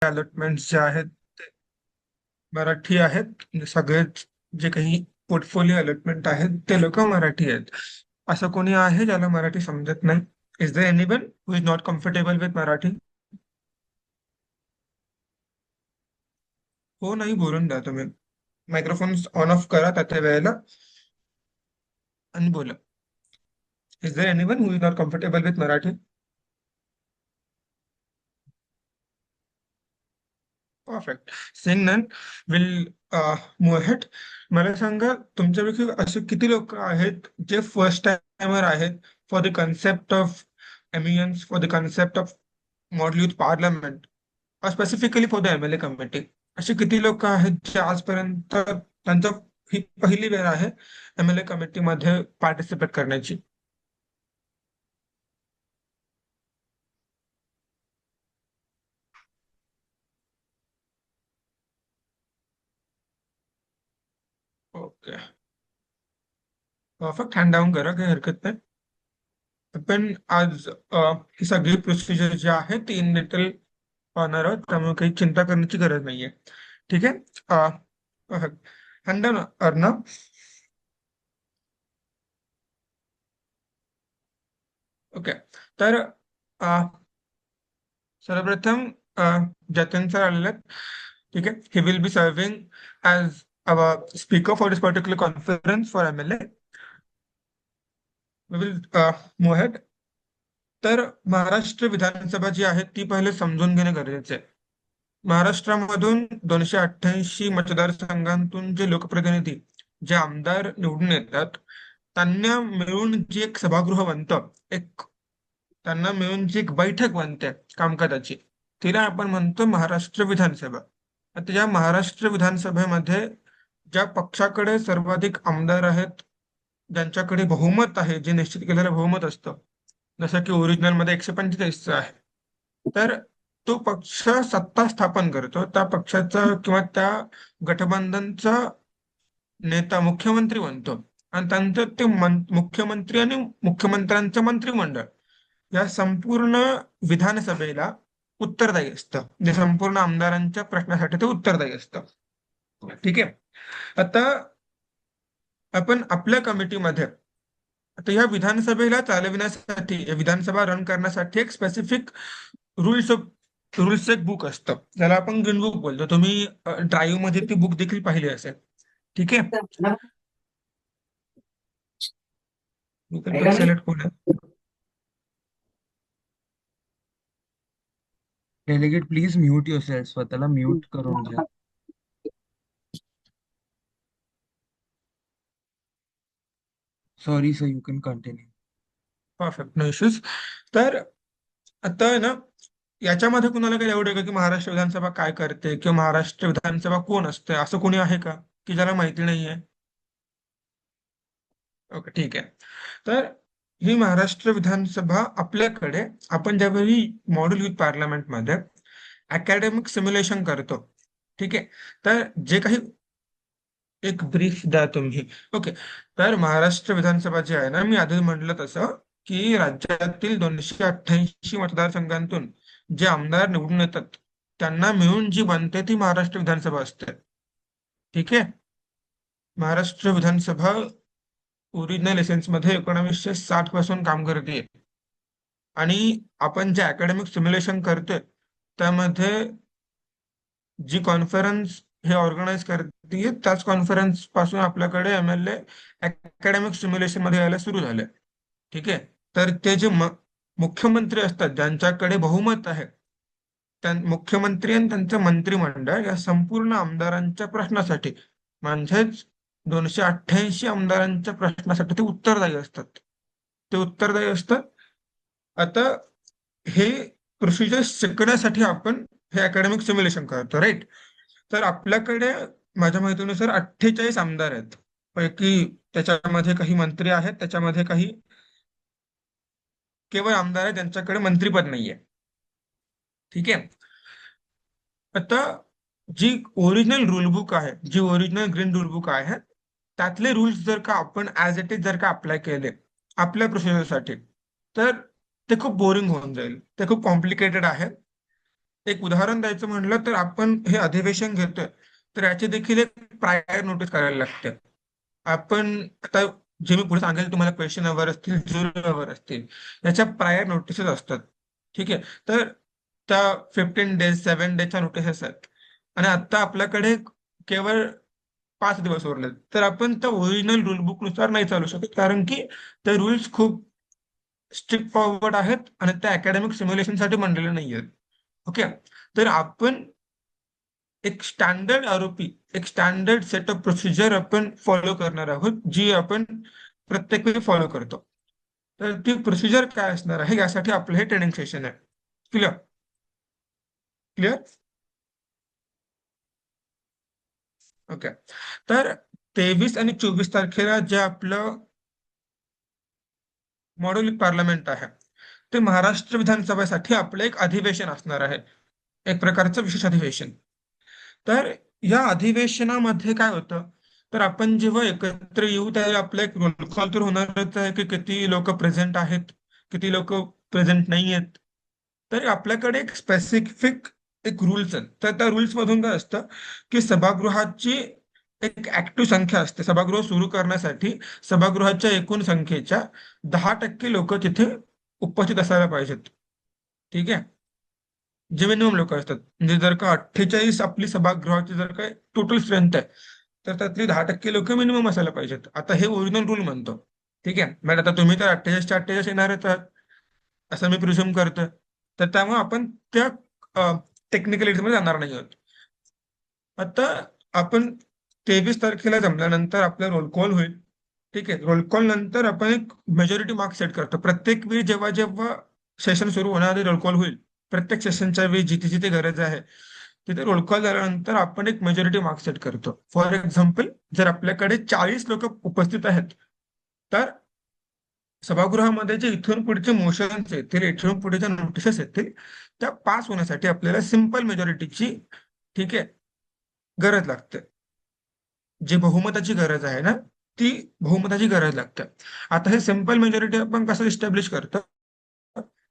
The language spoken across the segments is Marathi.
अलॉटमेंट जे आहेत ते मराठी आहेत. सगळेच जे काही पोर्टफोलिओ अलॉटमेंट आहेत ते लोक मराठी आहेत. असं कोणी आहे ज्याला मराठी समजत नाही? Is there anyone who is not comfortable with Marathi? हो नाही बोलून द्या तुम्ही. मायक्रोफोन ऑन ऑफ करा त्या त्या वेळेला आणि बोला. Is there anyone who is not comfortable with Marathi? Perfect. Seeing none, will move ahead. मला सांगा, तुमच्यापैकी असे किती लोक आहेत जे फर्स्ट टाइमर आहेत for the concept of amiens, for the concept of model youth parliament, specifically for the MLA committee? असे किती लोक आहेत जे आजपर्यंत त्यांचा ही पहिली वेळ आहे एमएलए कमिटीमध्ये पार्टिसिपेट करण्याची? Okay, perfect. हँड डाऊन करा, काही हरकत नाही. पण आज ही सगळी प्रोसिजर जी आहे ती इन डिटेल पाहणार आहोत, त्यामुळे काही चिंता करण्याची गरज नाहीये. ठीक आहे. Perfect. Hand down Arnav. Okay. तर सर्वप्रथम जतन सर आलेले आहेत. ठीक आहे. He will be serving as our speaker for this particular conference for MLA. We will move ahead. तर महाराष्ट्र विधानसभा जी आहे ती पहिले समजून घेणे गरजेचे आहे. महाराष्ट्रामधून 288 मतदारसंघांतून जे लोकप्रतिनिधी, जे आमदार निवडून येतात, त्यांना मिळून जी एक सभागृह बनतं, एक त्यांना मिळून जी एक बैठक बनते कामकाजाची, तिला आपण म्हणतो महाराष्ट्र विधानसभा. आता या महाराष्ट्र विधानसभेमध्ये ज्या पक्षाकडे सर्वाधिक आमदार आहेत, ज्यांच्याकडे बहुमत आहे, जे निश्चित केलेलं बहुमत असतं, जसं की ओरिजिनल मध्ये 145 आहे, तर तो पक्ष सत्ता स्थापन करतो. त्या पक्षाचा किंवा त्या गठबंधनचा नेता मुख्यमंत्री बनतो. आणि त्यानंतर ते मुख्यमंत्री आणि मुख्यमंत्र्यांचं मंत्रिमंडळ या संपूर्ण विधानसभेला उत्तरदायी असतं. जे संपूर्ण आमदारांच्या प्रश्नासाठी ते उत्तरदायी असतं. ठीक आहे. आता आपण आपल्या कमिटीमध्ये, आता या विधानसभेला चालविण्यासाठी, या विधानसभा रन करण्यासाठी एक स्पेसिफिक रूल्स रूल्स एक बुक असतं, ज्याला आपण ग्रीन बुक बोलतो. तुम्ही ड्राईव्ह मध्ये ती बुक देखील पाहिली असेल. ठीक आहे. सिलेक्ट कोण आहे? डेलिगेट प्लीज म्यूट युअरसेल्फ, स्वतःला म्यूट करून घ्या. Sorry sir, you can continue. Perfect, no issues. तर आता आहे ना, याच्यामध्ये कुणाला काही डाऊट आहे का की महाराष्ट्र विधानसभा काय करते, किंवा महाराष्ट्र विधानसभा कोण असते? असं कोणी आहे का की ज्याला माहिती नाहीये? ओके, ठीक आहे. तर ही महाराष्ट्र विधानसभा आपल्याकडे, आपण ज्यावेळी मॉड्यूल युथ पार्लमेंटमध्ये अकॅडमिक सिम्युलेशन करतो, ठीक आहे, तर जे काही, एक ब्रीफ द्या तुम्ही. ओके. तर महाराष्ट्र विधानसभा जी आहे ना, मी आधी म्हटलं तसं, की राज्यातील 288 मतदारसंघांतून जे आमदार निवडून येतात, त्यांना मिळून जी बनते ती महाराष्ट्र विधानसभा असते. ठीक आहे. महाराष्ट्र विधानसभा ओरिजिनल मध्ये 1960 पासून काम करते. आणि आपण जे अकॅडमिक सिम्युलेशन करतोय, त्यामध्ये जी कॉन्फरन्स हे ऑर्गनाईज करते, त्याच कॉन्फरन्स पासून आपल्याकडे एमएलए अकॅडमिक सिम्युलेशन मध्ये यायला सुरू झाले. ठीक आहे. तर ते जे मुख्यमंत्री असतात, ज्यांच्याकडे बहुमत आहे, त्या मुख्यमंत्री आणि त्यांचं मंत्रिमंडळ या संपूर्ण आमदारांच्या प्रश्नासाठी, म्हणजेच 288 आमदारांच्या प्रश्नासाठी ते उत्तरदायी असतात. ते उत्तरदायी असतात. आता हे प्रोसिजर शिकण्यासाठी आपण हे अकॅडमिक सिम्युलेशन करतो, राईट? तर आपल्याकडे माझ्या माहितीनुसार 48 आमदार आहेत. पैकी त्याच्यामध्ये काही मंत्री आहेत, त्याच्यामध्ये काही केवळ आमदार आहेत ज्यांच्याकडे मंत्रीपद नाहीये. ठीक आहे. आता जी ओरिजिनल रूल बुक आहे, जी ओरिजिनल ग्रीन रूल बुक आहे, त्यातले रूल्स जर का आपण ऍज इट इज जर का अप्लाय केले आपल्या प्रोसिजरसाठी, तर ते खूप बोरिंग होऊन जाईल. ते खूप कॉम्प्लिकेटेड आहे. एक उदाहरण द्यायचं म्हणलं तर आपण हे अधिवेशन घेतोय, तर याची देखील एक प्रायर नोटीस करायला लागते. आपण आता जे मी पुढे सांगेल तुम्हाला, क्वेश्चन अवर असतील, जुरी अवर असतील, याच्या प्रायर नोटिसेस असतात. ठीक आहे. तर त्या 15 डेज 7 डेजच्या नोटिसेस आहेत. आणि आता आपल्याकडे केवळ 5 दिवस उरले, तर आपण त्या ओरिजिनल रूल बुक नुसार नाही चालू शकत, कारण की ते रूल्स खूप स्ट्रिक्ट फॉरवर्ड आहेत आणि त्या अकॅडमिक सिम्युलेशनसाठी बनलेले नाही आहेत. ओके. तर आपण एक स्टँडर्ड आरोपी, एक स्टँडर्ड सेट ऑफ प्रोसिजर आपण फॉलो करणार आहोत, जी आपण प्रत्येक वेळी फॉलो करतो. तर ती प्रोसिजर काय असणार आहे, यासाठी आपलं हे ट्रेनिंग सेशन आहे. क्लिअर? क्लिअर? ओके. तर 23 आणि 24 तारखेला जे आपलं मॉड्यूल पार्लमेंट आहे, ते महाराष्ट्र विधानसभेसाठी आपलं एक अधिवेशन असणार आहे, एक प्रकारचं विशेष अधिवेशन. तर या अधिवेशनामध्ये काय होतं, तर आपण जेव्हा एकत्र येऊ त्यावेळी आपला एक रोल कॉल तर होणारच आहे की किती लोक प्रेझेंट आहेत, किती लोक प्रेझेंट नाही आहेत. तर आपल्याकडे एक स्पेसिफिक एक रूल्स आहेत. तर त्या रुल्स मधून काय असतं की सभागृहाची एक ऍक्टिव्ह संख्या असते. सभागृह सुरू करण्यासाठी सभागृहाच्या एकूण संख्येच्या 10% लोक तिथे उपस्थित असायला पाहिजेत. ठीक आहे. जे मिनिमम लोक असतात, म्हणजे जर का 48 आपली सभागृहाची जर का टोटल स्ट्रेंथ आहे, तर त्यातली 10% लोक मिनिमम असायला पाहिजेत. आता हे ओरिजिनल रूल म्हणतो. ठीक आहे. मॅडम आता तुम्ही तर 48 येणारच आहात असं मी प्रिझ्युम करतोय. तर त्यामुळे आपण त्या टेक्निकलिटीमध्ये जाणार नाही आहोत. आता आपण 23 तारखेला जमल्यानंतर आपला रोल कॉल होईल. ठीक आहे. रोल कॉल नंतर आपण एक मेजॉरिटी मार्क सेट करतो. प्रत्येक वेळी जेव्हा जेव्हा सेशन सुरू होण्याआधी रोल कॉल होईल, प्रत्येक सेशनच्या वेळी जिथे जिथे गरज आहे तिथे रोल कॉल झाल्यानंतर आपण एक मेजॉरिटी मार्क सेट करतो. फॉर एक्झाम्पल, जर आपल्याकडे 40 लोक उपस्थित आहेत, तर सभागृहामध्ये जे इथून पुढचे मोशन्स येतील, इथून पुढे ज्या नोटिसेस येतील, त्या पास होण्यासाठी आपल्याला सिंपल मेजॉरिटीची, ठीक आहे, गरज लागते. जी बहुमताची गरज आहे ना, ती बहुमताची गरज लागते. आता हे सिंपल मेजॉरिटी आपण कसं इस्टॅब्लिश करतो,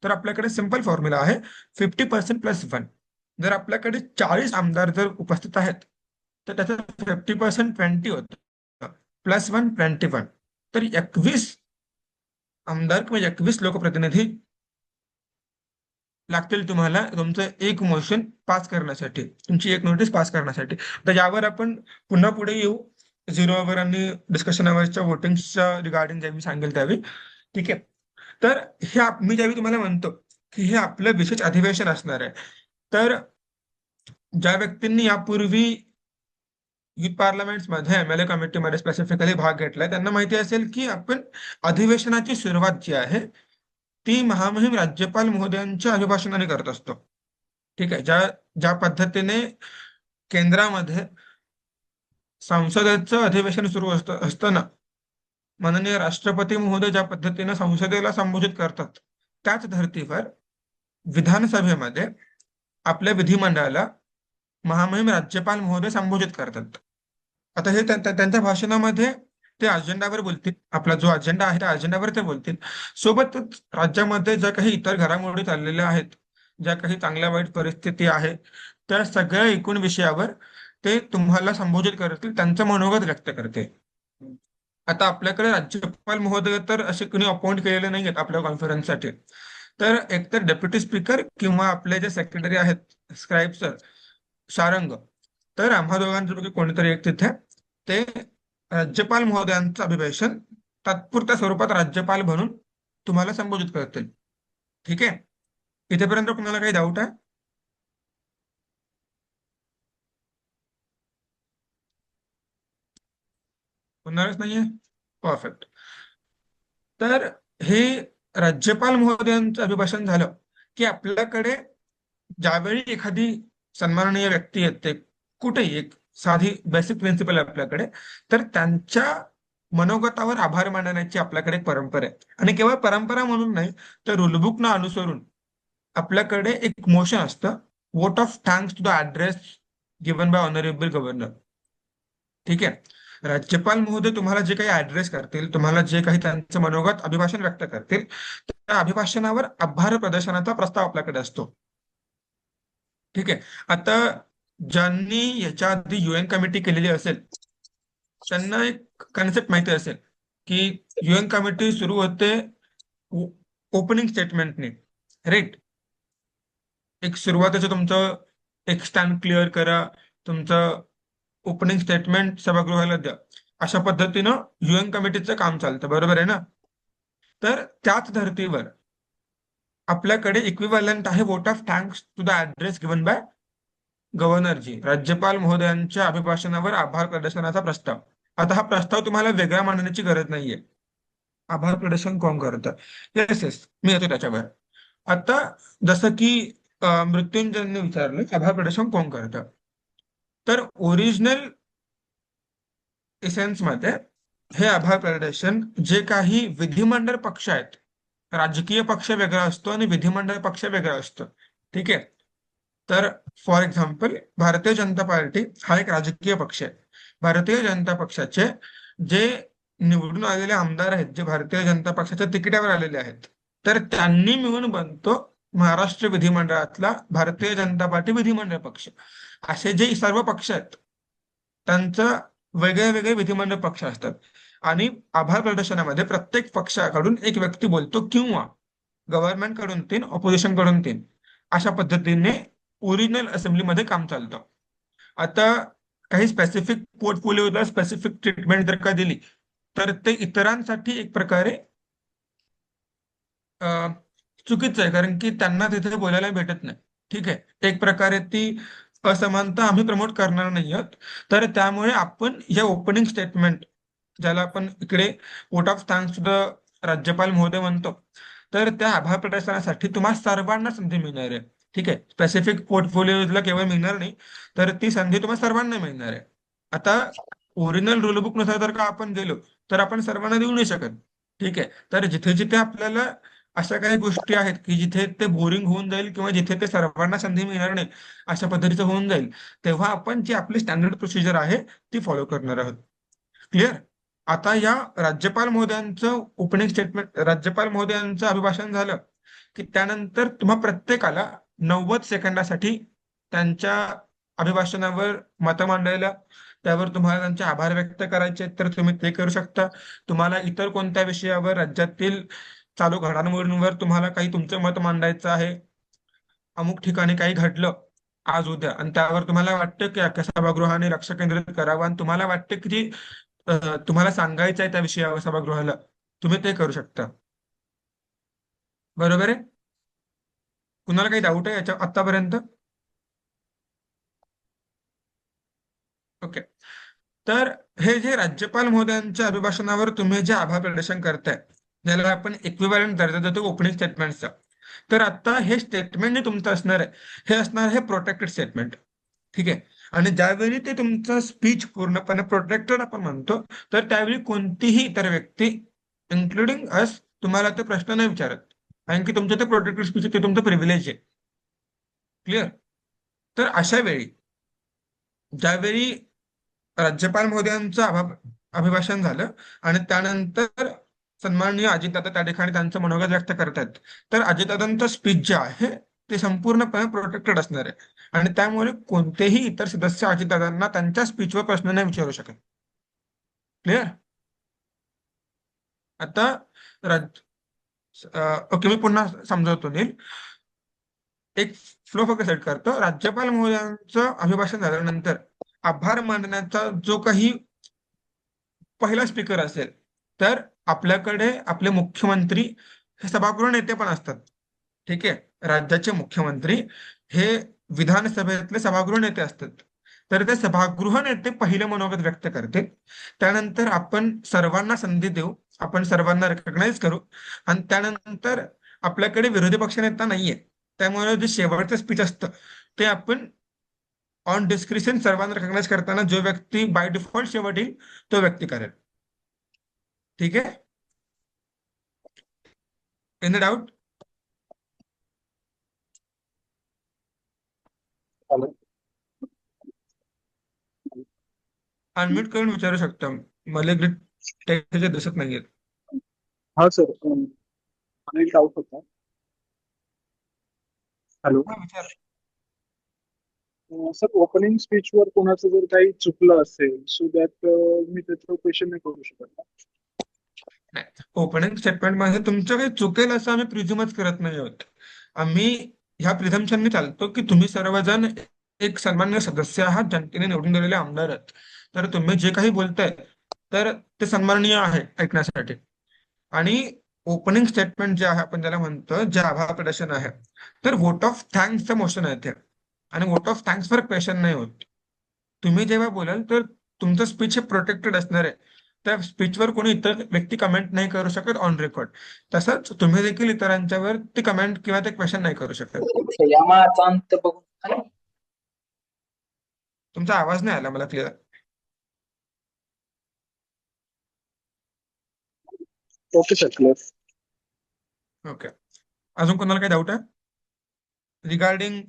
तर आपल्याकडे सिंपल फॉर्म्युला आहे, 50% +1. जर आपल्याकडे 40 आमदार जर उपस्थित आहेत, तर त्याचं 50% 20 होतं, +1 21. तर 21 आमदार किंवा 21 लोकप्रतिनिधी लागतील तुम्हाला तुमचं एक मोशन पास करण्यासाठी, तुमची एक नोटीस पास करण्यासाठी. तर यावर आपण पुन्हा पुढे येऊ, झिरो अवर आणि डिस्कशन अवरच्या वोटिंगच्या रिगार्डिंग ज्यावेळी सांगेल त्यावेळी. ठीक आहे. तर मी ज्यावेळी तुम्हाला म्हणतो की हे आपलं विशेष अधिवेशन असणार आहे, तर ज्या व्यक्तींनी यापूर्वी युथ पार्लमेंट्समध्ये एमएलए कमिटीमध्ये स्पेसिफिकली भाग घेतलाय, त्यांना माहिती असेल की आपण अधिवेशनाची सुरुवात जी आहे ती महामहिम राज्यपाल महोदयांच्या अभिभाषणाने करत असतो. ठीक आहे. ज्या ज्या पद्धतीने केंद्रामध्ये संसदेचं अधिवेशन सुरू असताना माननीय राष्ट्रपती महोदय ज्या पद्धतीने संसदेला संबोधित करतात, त्याच धर्तीवर विधानसभेमध्ये आपल्या विधिमंडळाला महामहिम राज्यपाल महोदय संबोधित करतात. आता हे त्यांच्या भाषणामध्ये ते अजेंडावर बोलतील, आपला जो अजेंडा आहे त्या अजेंडावर ते बोलतील. सोबतच राज्यामध्ये ज्या काही इतर घडामोडी चाललेल्या आहेत, ज्या काही चांगल्या वाईट परिस्थिती आहे, त्या सगळ्या एकूण विषयावर ते तुम्हाला संबोधित करतील, त्यांचं मनोगत व्यक्त करते. आता आपल्याकडे राज्यपाल महोदय तर असे कोणी अपॉइंट केलेले नाही आहेत आपल्या कॉन्फरन्ससाठी. तर एकतर डेप्युटी स्पीकर किंवा आपले जे सेक्रेटरी आहेत स्क्राईब सर, शारंग, तर आम्हा दोघांपैकी कोणीतरी एक तिथे ते राज्यपाल महोदयांचं अभिभाषण तात्पुरत्या स्वरूपात राज्यपाल म्हणून तुम्हाला संबोधित करतील. ठीक आहे. इथेपर्यंत तुम्हाला काही डाऊट आहे? होणारच नाहीये. परफेक्ट. तर हे राज्यपाल महोदयांचं अभिभाषण झालं की आपल्याकडे ज्यावेळी एखादी सन्माननीय व्यक्ती येते, कुठेही एक साधी बेसिक प्रिन्सिपल आहे आपल्याकडे, तर त्यांच्या मनोगतावर आभार मानण्याची आपल्याकडे एक परंपरा आहे. आणि केवळ परंपरा म्हणून नाही, तर रूलबुकना अनुसरून आपल्याकडे एक मोशन असतं, vote of thanks to the address given by honourable governor. ठीक आहे. राज्यपाल महोदय तुम्हाला जे काही ऍड्रेस करतील, तुम्हाला जे काही त्यांचं मनोगत अभिभाषण व्यक्त करतील, त्या अभिभाषणावर आभार प्रदर्शनाचा प्रस्ताव आपल्याकडे असतो. ठीक आहे. आता ज्यांनी याच्या आधी UN कमिटी केलेली असेल त्यांना एक कन्सेप्ट माहिती असेल की UN कमिटी सुरू होते ओपनिंग स्टेटमेंटने, राईट. एक सुरुवातीचं तुमचं एक स्टँड क्लिअर करा, तुमचं ओपनिंग स्टेटमेंट सभागृहाला द्या. अशा पद्धतीनं UN कमिटीचं काम चालतं, बरोबर आहे ना? तर त्याच धर्तीवर आपल्याकडे इक्विव्हॅलंट आहे vote of thanks to the address given by गव्हर्नरजी, राज्यपाल महोदयांच्या अभिभाषणावर आभार प्रदर्शनाचा प्रस्ताव. आता हा प्रस्ताव तुम्हाला वेगळा मांडण्याची गरज नाहीये. आभार प्रदर्शन कोण करतं? येस येस, मी येतो त्याच्यावर. आता जसं की मृत्युंजयने विचारलं आभार प्रदर्शन कोण करतं, तर ओरिजिनल मध्ये हे आभार प्रदर्शन जे काही विधिमंडळ पक्ष आहेत, राजकीय पक्ष वेगळा असतो आणि विधिमंडळ पक्ष वेगळा असतो, ठीक आहे. तर for example Bharatiya Janata party हा एक राजकीय पक्ष आहे. भारतीय जनता पक्षाचे जे निवडून आलेले आमदार आहेत, जे भारतीय जनता पक्षाच्या तिकिटावर आलेले आहेत, तर त्यांनी मिळून बनतो महाराष्ट्र विधिमंडळातला भारतीय जनता पार्टी विधिमंडळ पक्ष. असे जे सर्व पक्ष आहेत त्यांचं वेगळे वेगळे विधिमंडळ पक्ष असतात. आणि आभार प्रदर्शनामध्ये प्रत्येक पक्षाकडून एक व्यक्ती बोलतो किंवा गव्हर्नमेंट कडून तीन, ऑपोजिशन कडून तीन. अशा पद्धतीने ओरिजिनल असेंब्लीमध्ये काम चालतं. आता काही स्पेसिफिक पोर्टफोलिओला स्पेसिफिक ट्रीटमेंट जर का दिली तर ते इतरांसाठी एक प्रकारे अ, चुकीचं आहे, कारण की त्यांना तिथे बोलायला भेटत नाही. ठीक आहे, एक प्रकारे ती असमानता आम्ही प्रमोट करणार नाही आहोत. तर त्यामुळे आपण या ओपनिंग स्टेटमेंट, ज्याला आपण इकडे vote of thanks to the राज्यपाल महोदय म्हणतो, तर त्या आभार प्रदर्शनासाठी तुम्हाला सर्वांना संधी मिळणार आहे. ठीक आहे, स्पेसिफिक पोर्टफोलिओला केवळ मिळणार नाही, तर ती संधी तुम्हाला सर्वांना मिळणार आहे. आता ओरिजिनल रूल बुक नुसार जर का आपण गेलो तर आपण सर्वांना देऊ नाही शकत. ठीक आहे, तर जिथे जिथे आपल्याला अशा काही गोष्टी आहेत की जिथे ते बोरिंग होऊन जाईल किंवा जिथे ते सर्वांना संधी मिळणार नाही अशा पद्धतीचं होऊन जाईल, तेव्हा आपण जी आपली स्टँडर्ड प्रोसिजर आहे ती फॉलो करणार आहोत. क्लिअर? आता या राज्यपाल महोदयांचं ओपनिंग स्टेटमेंट, राज्यपाल महोदयांचं अभिभाषण झालं की त्यानंतर तुम्हा प्रत्येकाला 90 सेकंदासाठी त्यांच्या अभिभाषणावर मतं मांडायला, त्यावर तुम्हाला त्यांचे आभार व्यक्त करायचे आहेत, तर तुम्ही ते करू शकता. तुम्हाला इतर कोणत्या विषयावर, राज्यातील चालू घडामोडींवर तुम्हाला काही तुमचं मत मांडायचं आहे, अमुक ठिकाणी काही घडलं आज उद्या आणि त्यावर तुम्हाला वाटतं की अख्ख्या सभागृहाने लक्ष केंद्रित करावं आणि तुम्हाला वाटतं की जी तुम्हाला सांगायचं आहे त्या विषयावर सभागृहाला, तुम्ही ते करू शकता. बरोबर आहे? कुणाला काही डाऊट आहे याच्या आतापर्यंत? ओके. तर हे जे राज्यपाल महोदयांच्या अभिभाषणावर तुम्ही जे आभार प्रदर्शन करताय, ज्याला आपण इक्विव्हॅलंट दर्जा देतो ओपनिंग स्टेटमेंटचा, तर आता हे स्टेटमेंट जे तुमचं असणार आहे, हे असणार आहे प्रोटेक्टेड स्टेटमेंट. ठीक आहे. आणि ज्यावेळी ते तुमचं स्पीच पूर्णपणे प्रोटेक्टेड आपण म्हणतो, तर त्यावेळी कोणतीही इतर व्यक्ती, इन्क्लुडिंग अस, तुम्हाला ते प्रश्न नाही विचारत, कारण की तुमचं ते प्रोटेक्टेड स्पीच ते तुमचं प्रिव्हिलेज आहे. क्लिअर? तर अशा वेळी ज्यावेळी राज्यपाल महोदयांचं अभिभाषण झालं आणि त्यानंतर सन्माननीय अजितदादा त्या ठिकाणी त्यांचं मनोगत व्यक्त करतात, तर अजितदादांचं स्पीच जे आहे ते संपूर्णपणे प्रोटेक्टेड असणार आहे आणि त्यामुळे कोणतेही इतर सदस्य अजितदादांना त्यांच्या स्पीचवर प्रश्न नाही विचारू शकत. क्लिअर? आता राज ओके, मी पुन्हा समजावतो नील. एक फ्लो फक्त सेट करतो. राज्यपाल महोदयांचं अभिभाषण झाल्यानंतर आभार मानण्याचा जो काही पहिला स्पीकर असेल, तर आपल्याकडे आपले मुख्यमंत्री हे सभागृह नेते पण असतात. ठीक आहे, राज्याचे मुख्यमंत्री हे विधानसभेतले सभागृह नेते असतात. तर ते सभागृह नेते पहिले मनोगत व्यक्त करतील, त्यानंतर आपण सर्वांना संधी देऊ, आपण सर्वांना रेकग्नाइज करू आणि त्यानंतर आपल्याकडे विरोधी पक्षनेता नाहीये, त्यामुळे जे शेवटचं स्पीच असतं ते आपण ऑन डिस्क्रिप्शन सर्वांना रेकग्नाइज करताना जो व्यक्ती बाय डिफॉल्ट शेवट येईल तो व्यक्ती करेल. ठीक आहे? Any doubt? चालेल. अनम्यूट करून विचारू शकता. मला ग्रीट टेक्स्टचे दिसत नाहीये. हा सर, मला एक डाऊट होता. हॅलो. हा, विचार. सर ओपनिंग स्पीच वर कोणाचं जर काही चुकलं असेल सो दॅट मी त्याचं क्वेश्चन नाही करू शकत ना. नाही, ओपनिंग स्टेटमेंट मध्ये तुमचं काही चुकेल असं आम्ही प्रिझ्युमच करत नाही आहोत. आम्ही ह्या प्रिझम्पशनने चालतो की तुम्ही सर्वजण एक सन्मान्य सदस्य आहात, जनतेने निवडून दिलेले आमदार आहात. तर तुम्ही जे काही बोलताय तर ते सन्माननीय आहे ऐकण्यासाठी. आणि ओपनिंग स्टेटमेंट जे आहे आपण त्याला म्हणतो जे आभार प्रदर्शन आहे, तर वोट ऑफ थँक्सचं मोशन आहे ते. आणि वोट ऑफ थँक्स वर क्वेश्चन नाही होत. तुम्ही जेव्हा बोलाल तर तुमचं स्पीच हे प्रोटेक्टेड असणार आहे. त्या स्पीचवर कोणी इतर व्यक्ती कमेंट नाही करू शकत ऑन रेकॉर्ड. तसंच तुम्ही देखील इतरांच्यावर ते कमेंट किंवा ते क्वेश्चन नाही करू शकत. यामाचा अंत बघून तुमचा आवाज नाही आला मला clear. Okay sir clear. Okay. अजून कोणाला काही डाऊट आहे रिगार्डिंग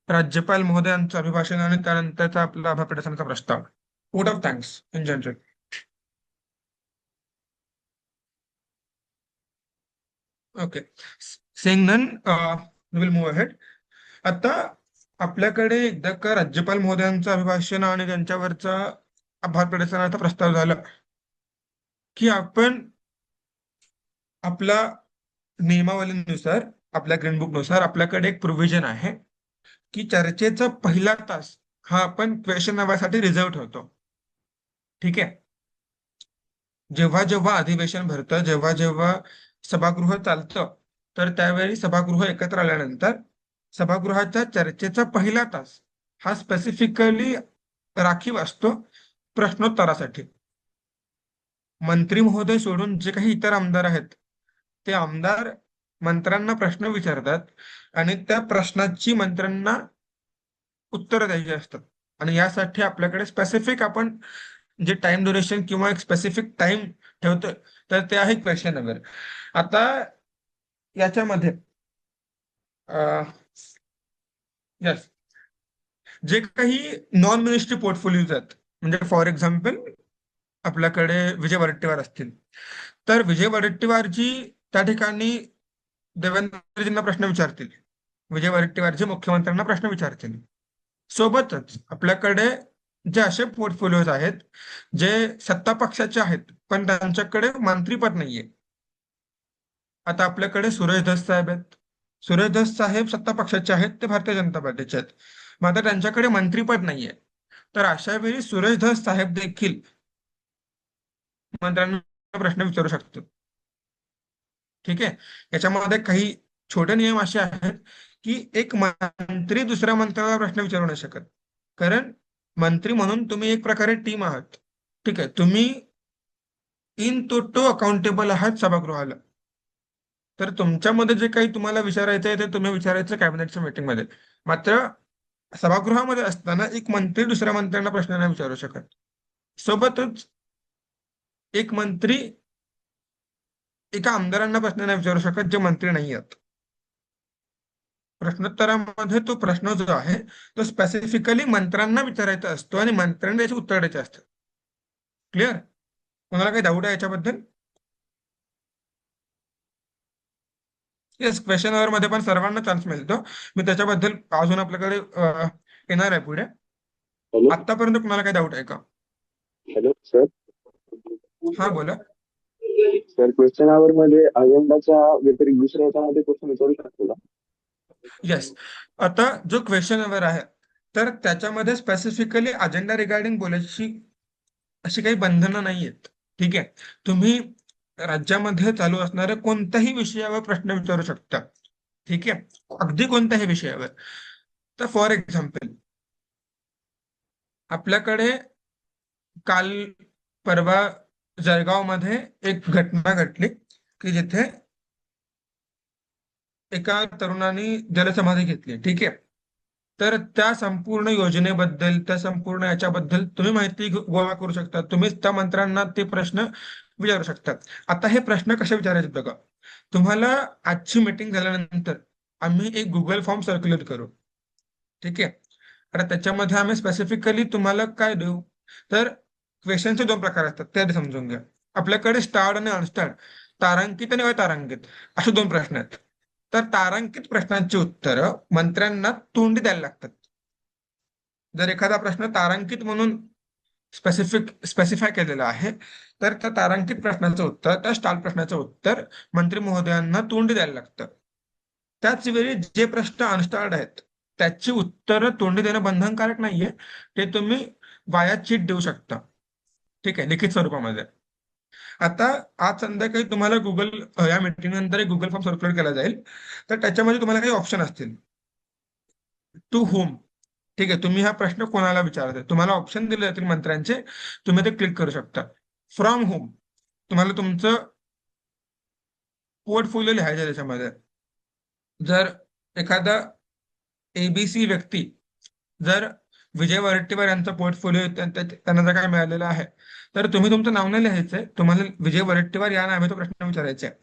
राज्यपाल महोदयांचं अभिभाषण आणि त्यानंतरचा आपला आभार प्रदर्शनाचा प्रस्ताव, vote of thanks in general? Okay. Saying none, will move ahead. आता आपल्याकडे एकदा का राज्यपाल महोदयांचं अभिभाषण आणि त्यांच्यावरचा आभार प्रदर्शनाचा प्रस्ताव झाला की आपण आपला नियमावलीनुसार आपल्या ग्रीन बुक नुसार आपल्याकडे एक प्रोव्हिजन आहे की चर्चेचा पहिला तास हा आपण क्वेश्चन आवासाठी रिझर्व ठेवतो. ठीक आहे. जेव्हा जेव्हा अधिवेशन भरतं, जेव्हा जेव्हा सभागृह चालतं, तर त्यावेळी सभागृह एकत्र आल्यानंतर सभागृहाच्या चर्चेचा पहिला तास हा स्पेसिफिकली राखीव असतो प्रश्नोत्तरासाठी. मंत्री महोदय सोडून जे काही इतर आमदार आहेत ते आमदार मंत्र्यांना प्रश्न विचारतात आणि त्या प्रश्नाची मंत्र्यांना उत्तरं द्यायची असतात. आणि यासाठी आपल्याकडे स्पेसिफिक आपण जे टाइम ड्युरेशन किंवा एक स्पेसिफिक टाइम ठेवतोय तर ते आहे क्वेश्चन अवर. आता याच्यामध्ये यस, जे काही नॉन मिनिस्ट्री पोर्टफोलिओज आहेत, म्हणजे फॉर एक्झाम्पल आपल्याकडे विजय वडेट्टीवार असतील, तर विजय वडेट्टीवारजी त्या ठिकाणी देवेंद्रजींना प्रश्न विचारतील, विजय वडेट्टीवारजी मुख्यमंत्र्यांना प्रश्न विचारतील. सोबतच आपल्याकडे जे असे पोर्टफोलिओज आहेत जे सत्ता पक्षाचे आहेत पण त्यांच्याकडे मंत्रीपद नाहीये. आता आपल्याकडे सुरेश धस साहेब आहेत. सुरेश धस साहेब सत्ता पक्षाचे आहेत, ते भारतीय जनता पार्टीचे आहेत, मात्र त्यांच्याकडे मंत्रीपद नाहीये. तर अशा वेळी सुरेश धस साहेब देखील मंत्र्यांना प्रश्न विचारू शकतात. ठीक आहे. याच्यामध्ये काही छोटे नियम असे आहेत की एक मंत्री दुसऱ्या मंत्र्याला प्रश्न विचारू नाही शकत, कारण मंत्री म्हणून तुम्ही एक प्रकारे टीम आहात. ठीक आहे. तुम्ही इन टोटो अकाउंटेबल आहात सभागृहाला. तर तुमच्यामध्ये जे काही तुम्हाला विचारायचं आहे ते तुम्ही विचारायचं कॅबिनेटच्या मीटिंगमध्ये. मात्र सभागृहामध्ये असताना एक मंत्री दुसऱ्या मंत्र्यांना प्रश्न नाही विचारू शकत. सोबतच एक मंत्री एका आमदारांना प्रश्न नाही विचारू शकत जे मंत्री नाही आहेत. प्रश्नोत्तरामध्ये तो प्रश्न जो आहे तो स्पेसिफिकली मंत्र्यांना विचारायचा असतो आणि मंत्र्यांना त्याचे उत्तर द्यायचे असतं. क्लिअर? कोणाला काही डाऊट आहे याच्याबद्दल? येस, क्वेश्चन आवर मध्ये पण सर्वांना चान्स मिळतो. मी त्याच्याबद्दल अजून आपल्याकडे येणार आहे पुढे. हॅलो आतापर्यंत कुणाला काही डाऊट आहे का? Hello sir. हा बोला. सर क्वेश्चन आवर मध्ये अजेंडाच्या व्यतिरिक्त दुसऱ्या याच्यामध्ये क्वेश्चन विचारू शकतो का? येस. आता जो क्वेश्चन अवर आहे तर त्याच्यामध्ये स्पेसिफिकली अजेंडा रिगार्डिंग बोलायची अशी काही बंधनं नाही आहेत. ठीक आहे. तुम्ही राज्यामध्ये चालू असणाऱ्या कोणत्याही विषयावर प्रश्न विचारू शकता. ठीक आहे. अगदी कोणत्याही विषयावर. तर फॉर एक्झाम्पल आपल्याकडे काल परवा जळगावमध्ये एक घटना घडली की जिथे एका तरुणाने जलसमाधी घेतली. ठीक आहे. तर त्या संपूर्ण योजनेबद्दल त्या संपूर्ण याच्याबद्दल तुम्ही माहिती गोळा करू शकता. तुम्ही त्या मंत्र्यांना ते प्रश्न विचारू शकता. आता हे प्रश्न कसे विचारायचे बघा. तुम्हाला आजची मीटिंग झाल्यानंतर आम्ही एक गुगल फॉर्म सर्क्युलेट करू. ठीक आहे. आता त्याच्यामध्ये आम्ही स्पेसिफिकली तुम्हाला काय देऊ, तर क्वेश्चनचे दोन प्रकार असतात ते आधी समजून घ्या. आपल्याकडे स्टार्ड आणि अनस्टार्ड, तारांकित आणि अतारांकित असे दोन प्रश्न आहेत. तर तारांकित प्रश्नांची उत्तरं मंत्र्यांना तोंडी द्यायला लागतात. जर एखादा प्रश्न तारांकित म्हणून स्पेसिफाय केलेला आहे, तर त्या तारांकित प्रश्नाचं उत्तर, त्या स्टार प्रश्नाचं उत्तर मंत्री महोदयांना तोंडी द्यायला लागतं. त्याच वेळी जे प्रश्न अनस्टार्ड आहेत त्याची उत्तरं तोंडी देणं बंधनकारक नाहीये, ते तुम्ही वाया चीट देऊ शकता. ठीक आहे, लिखित स्वरूपामध्ये. आता आज संध्याकाळी तुम्हाला या मीटिंग नंतर एक गुगल फॉर्म सर्क्युलेट केला जाईल, तर त्याच्यामध्ये तुम्हाला काही ऑप्शन असतील. टू होम, ठीक आहे, तुम्ही हा प्रश्न कोणाला विचारताय, तुम्हाला ऑप्शन दिले जातील मंत्र्यांचे, तुम्ही ते क्लिक करू शकता. फ्रॉम होम, तुम्हाला तुमचं पोर्टफोलिओ लिहायचं आहे त्याच्यामध्ये. जर एखादा एबीसी व्यक्ती, जर विजय वरट्टीवार यांचा पोर्टफोलिओ त्यांना जर काय मिळालेला आहे, तर तुम्ही तुमचं नाव नाही लिहायचंय, तुम्हाला विजय वरट्टीवार या नावे तो प्रश्न विचारायचा आहे.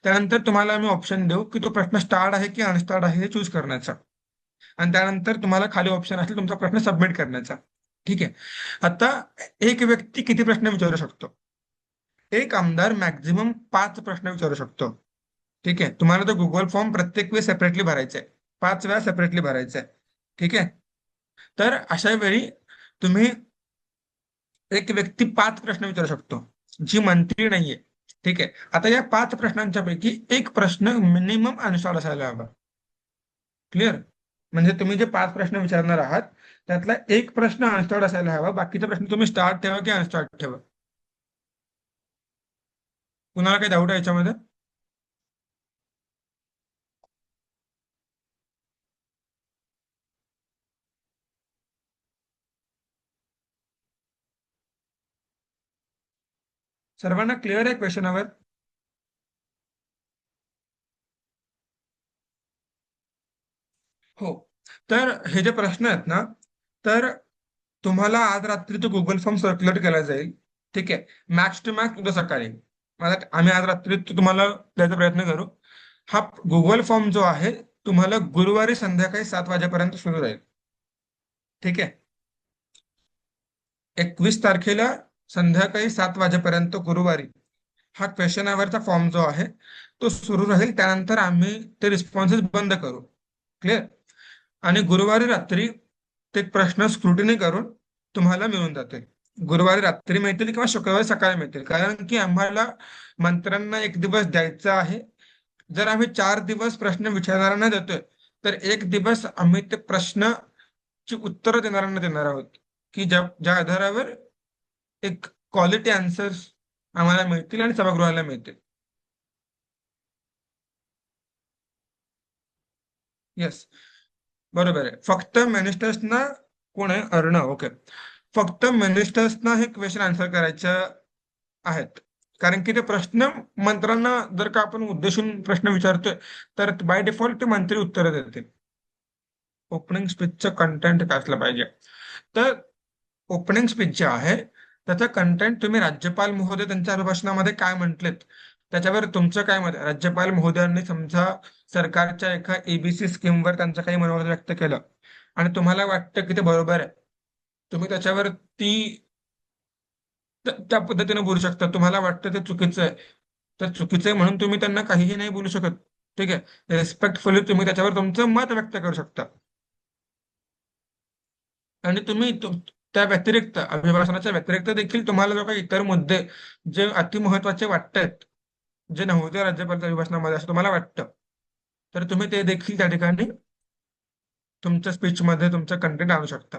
त्यानंतर तुम्हाला आम्ही ऑप्शन देऊ की तो प्रश्न स्टार्ड आहे की अनस्टार्ड आहे हे चूज करण्याचा, आणि त्यानंतर तुम्हाला खाली ऑप्शन असेल तुमचा प्रश्न सबमिट करण्याचा. ठीक आहे. आता एक व्यक्ती किती प्रश्न विचारू शकतो? एक आमदार मॅक्झिमम 5 प्रश्न विचारू शकतो. ठीक आहे, तुम्हाला तो गुगल फॉर्म प्रत्येक वेळी सेपरेटली भरायचा आहे, 5 वेळा सेपरेटली भरायचा आहे. ठीक आहे, तर अशा वेळी तुम्ही एक व्यक्ती 5 प्रश्न विचारू शकतो जी मंत्री नाहीये. ठीक आहे, आता या 5 प्रश्नांच्या पैकी एक प्रश्न मिनिमम अनस्टार्ड असायला हवा. क्लिअर? म्हणजे तुम्ही जे 5 प्रश्न विचारणार आहात त्यातला एक प्रश्न अनस्टार्ड असायला हवा, बाकीचे प्रश्न तुम्ही स्टार्ट ठेवा की अनस्टार्ट ठेवा. कुणाला काही डाऊट आहे याच्यामध्ये? सर्वांना क्लिअर आहे क्वेश्चनवर? हो. तर हे जे प्रश्न आहेत ना, तर तुम्हाला आज रात्री तो गुगल फॉर्म सर्क्युलेट केला जाईल. ठीक आहे, मॅक्स टू मॅक्स उद्या सकाळी. आम्ही आज रात्री तो तुम्हाला द्यायचा प्रयत्न करू. हा गुगल फॉर्म जो आहे तुम्हाला गुरुवारी संध्याकाळी 7 वाजेपर्यंत सुरू राहील. ठीक आहे, 21 तारखेला संध्याकाळी 7 वाजेपर्यंत गुरुवारी हा क्वेश्चन आवरचा फॉर्म जो आहे तो सुरू राहील. त्यानंतर आम्ही ते रिस्पॉन्सेस बंद करू. क्लिअर? आणि गुरुवारी रात्री ते प्रश्न स्क्रुटिनी करून तुम्हाला मिळून जातील. गुरुवारी रात्री मिळतील किंवा शुक्रवारी सकाळी मिळतील, कारण की आम्हाला मंत्र्यांना 1 दिवस द्यायचा आहे. जर आम्ही 4 दिवस प्रश्न विचारणाऱ्यांना देतोय, तर 1 दिवस आम्ही ते प्रश्नाची उत्तरं देणाऱ्यांना देणार आहोत, की ज्या आधारावर एक क्वालिटी आन्सर्स आम्हाला मिळतील आणि सभागृहाला मिळतील. येस, बरोबर आहे. फक्त मिनिस्टर्सना कोण आहे? अर्णव. ओके, फक्त मिनिस्टर्सना हे क्वेश्चन आन्सर करायचे आहेत, कारण की ते प्रश्न मंत्र्यांना जर का आपण उद्देशून प्रश्न विचारतोय तर बाय डिफॉल्ट ते मंत्री उत्तर देतील. ओपनिंग स्पीचचं कंटेंट काय असलं पाहिजे? तर ओपनिंग स्पीच जे आहे त्याचं कंटेंट तुम्ही राज्यपाल महोदय त्यांच्या अभिभाषणामध्ये काय म्हटलेत त्याच्यावर तुमचं काय मत आहे? राज्यपाल महोदयांनी समजा सरकारच्या एका एबीसी स्कीमवर त्यांचं काही मनोगत व्यक्त केलं आणि तुम्हाला वाटतं की ते बरोबर आहे, तुम्ही त्याच्यावर त्या पद्धतीने बोलू शकता. तुम्हाला वाटतं ते चुकीचं आहे, तर चुकीचं आहे म्हणून तुम्ही त्यांना काहीही नाही बोलू शकत. ठीक आहे, रिस्पेक्टफुली तुम्ही त्याच्यावर तुमचं मत व्यक्त करू शकता. आणि तुम्ही त्या व्यतिरिक्त अभिभाषणाच्या व्यतिरिक्त देखील तुम्हाला जो काही इतर मुद्दे जे अतिमहत्वाचे वाटतात, जे नव्हते राज्यपालाच्या अभिभाषणामध्ये असं तुम्हाला वाटतं, तर तुम्ही ते देखील त्या ठिकाणी तुमच्या स्पीचमध्ये तुमचं कंटेंट आणू शकता.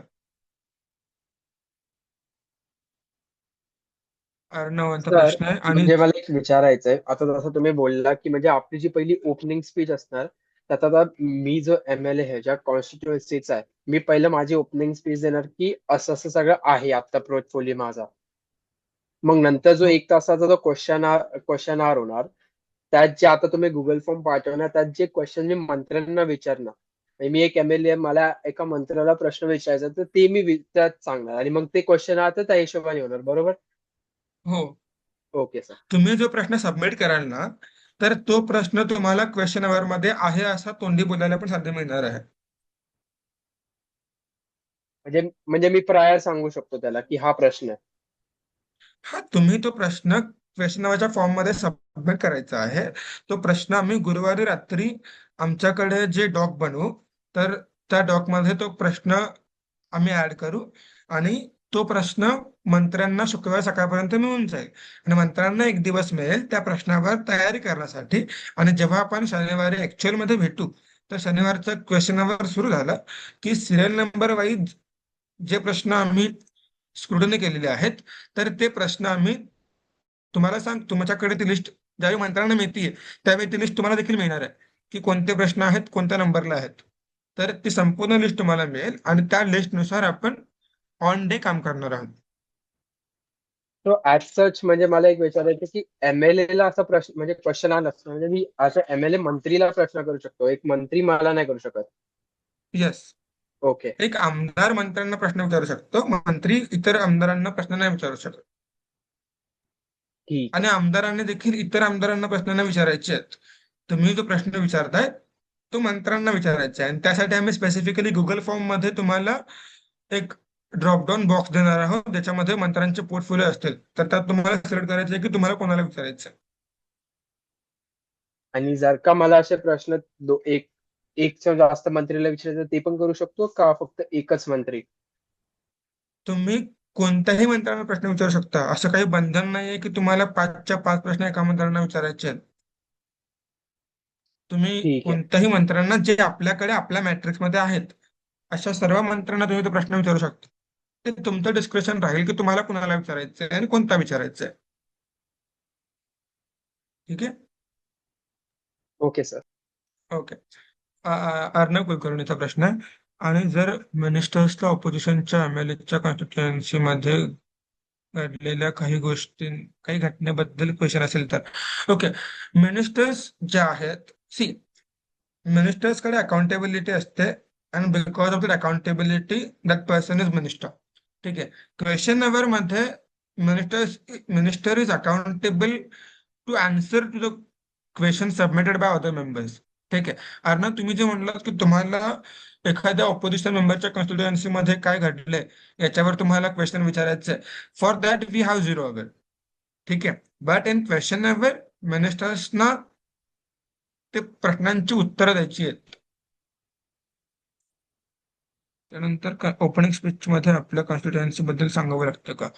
अर्णवांचा सर, प्रश्न आहे. आणि म्हणजे मला एक विचारायचं आहे. आता जसं तुम्ही बोलला की म्हणजे आपली जी पहिली ओपनिंग स्पीच असणार, त्यात आता मी जो एमएलए आहे ज्या कॉन्स्टिट्युएन्सीचा आहे, मी पहिलं माझी ओपनिंग स्पीच देणार की असं असं सगळं आहे आता पोर्टफोलिओ माझा. मग नंतर जो 1 तासाचा जो क्वेश्चन आर होणार, त्यात जे आता तुम्ही गुगल फॉर्म पाठवणार, त्यात जे क्वेश्चन मी मंत्र्यांना विचारणार, म्हणजे मी एक एमएलए, मला एका मंत्र्याला प्रश्न विचारायचा, तर ते मी त्यात सांगणार आणि मग ते क्वेश्चन आर तर त्या हिशोबाने होणार, बरोबर? हो, ओके सर. तुम्ही जो प्रश्न सबमिट कराल ना, तर तो प्रश्न तुम्हाला क्वेश्चन अवर मध्ये आहे असा तोंडी बोलायला पण संधी मिळणार आहे. म्हणजे मी प्रायर सांगू शकतो त्याला की हा प्रश्न आहे. हा, तुम्ही तो प्रश्न क्वेश्चन अवरच्या फॉर्म मध्ये सबमिट करायचा आहे. तो प्रश्न आम्ही गुरुवारी रात्री आमच्याकडे जे डॉक बनवू, तर त्या डॉक मध्ये तो प्रश्न आम्ही ऍड करू आणि तो प्रश्न मंत्र्यांना शुक्रवार सकाळपर्यंत मिळून जाईल आणि मंत्र्यांना एक दिवस मिळेल त्या प्रश्नावर तयारी करण्यासाठी. आणि जेव्हा आपण शनिवारी ऍक्च्युअल मध्ये भेटू तर शनिवारचं क्वेश्चन अवर सुरू झालं की सिरियल नंबर वाईज जे प्रश्न आम्ही स्क्रुटनी केलेले आहेत तर ते प्रश्न आम्ही तुम्हाला सांग, तुमच्याकडे ती लिस्ट ज्यावेळी मंत्र्यांना मिळतीये त्यावेळी ती लिस्ट तुम्हाला देखील मिळणार आहे की कोणते प्रश्न आहेत कोणत्या नंबरला आहेत. तर ती संपूर्ण लिस्ट तुम्हाला मिळेल आणि त्या लिस्टनुसार आपण ऑन डे काम करणार आहोत. तो ऍज सच म्हणजे मला एक विचारायचं की एमएलए ला असा प्रश्न म्हणजे क्वेश्चन आला असतो म्हणजे मी असं एमएलए मंत्रीला प्रश्न करू शकतो, एक मंत्री मला नाही करू शकत. येस, ओके, एक आमदार मंत्र्यांना प्रश्न विचारू शकतो, मंत्री इतर आमदारांना प्रश्न नाही विचारू शकत. ठीक आणि आहे. आमदारांनी देखील इतर आमदारांना प्रश्न नाही विचारायचे आहेत. तुम्ही जो प्रश्न विचारताय तो मंत्र्यांना विचारायचा आहे आणि त्यासाठी आम्ही स्पेसिफिकली गुगल फॉर्म मध्ये तुम्हाला एक ड्रॉपडाऊन बॉक्स देणार आहोत ज्याच्यामध्ये मंत्र्यांचे पोर्टफोलिओ असतील. तर त्यात तुम्हाला सिलेक्ट करायचं आहे की तुम्हाला कोणाला विचारायचं आहे. आणि जर का मला असे प्रश्न एकच्या जास्त मंत्रीला विचारायचं ते पण करू शकतो का फक्त एकच मंत्री? तुम्ही कोणत्याही मंत्र्यांना प्रश्न विचारू शकता. असं काही बंधन नाहीये की तुम्हाला 5च्या 5 प्रश्न एका मंत्र्यांना विचारायचे आहेत. तुम्ही ठीक आहे. कोणत्याही मंत्र्यांना जे आपल्याकडे आपल्या मॅट्रिक्स मध्ये आहेत अशा सर्व मंत्र्यांना तुम्ही तो प्रश्न विचारू शकता. ते तुमचं डिस्क्रिप्शन राहील की तुम्हाला कुणाला विचारायचं आहे आणि कोणता विचारायचा आहे. ठीक आहे. Okay sir. ओके. अर्णव कुलकर्णीचा प्रश्न आहे. आणि जर मिनिस्टर्सला ऑपोजिशनच्या एमएलएच्या कॉन्स्टिट्युएन्सी मध्ये घडलेल्या काही घटनेबद्दल क्वेश्चन असेल तर. ओके. मिनिस्टर्स जे आहेत, सी, मिनिस्टर्सकडे अकाउंटेबिलिटी असते and because of that accountability that person is minister. ठीक आहे. क्वेश्चन नंबर मध्ये minister is accountable to answer to the question submitted by other members. ठीक आहे. अर्णव, तुम्ही जे म्हणलात की तुम्हाला एखाद्या ऑपोजिशन मेंबरच्या कॉन्स्टिट्युएन्सी मध्ये काय घडलंय याच्यावर तुम्हाला क्वेश्चन विचारायचं आहे. For that we have 0 hour. ठीक आहे. बट इन क्वेश्चन अवेर मिनिस्टर्सना ते प्रश्नांची उत्तरं द्यायची आहेत. त्यानंतर ओपनिंग स्पीच मध्ये आपल्या कॉन्स्टिट्युएन्सी बद्दल सांगावं लागतं का?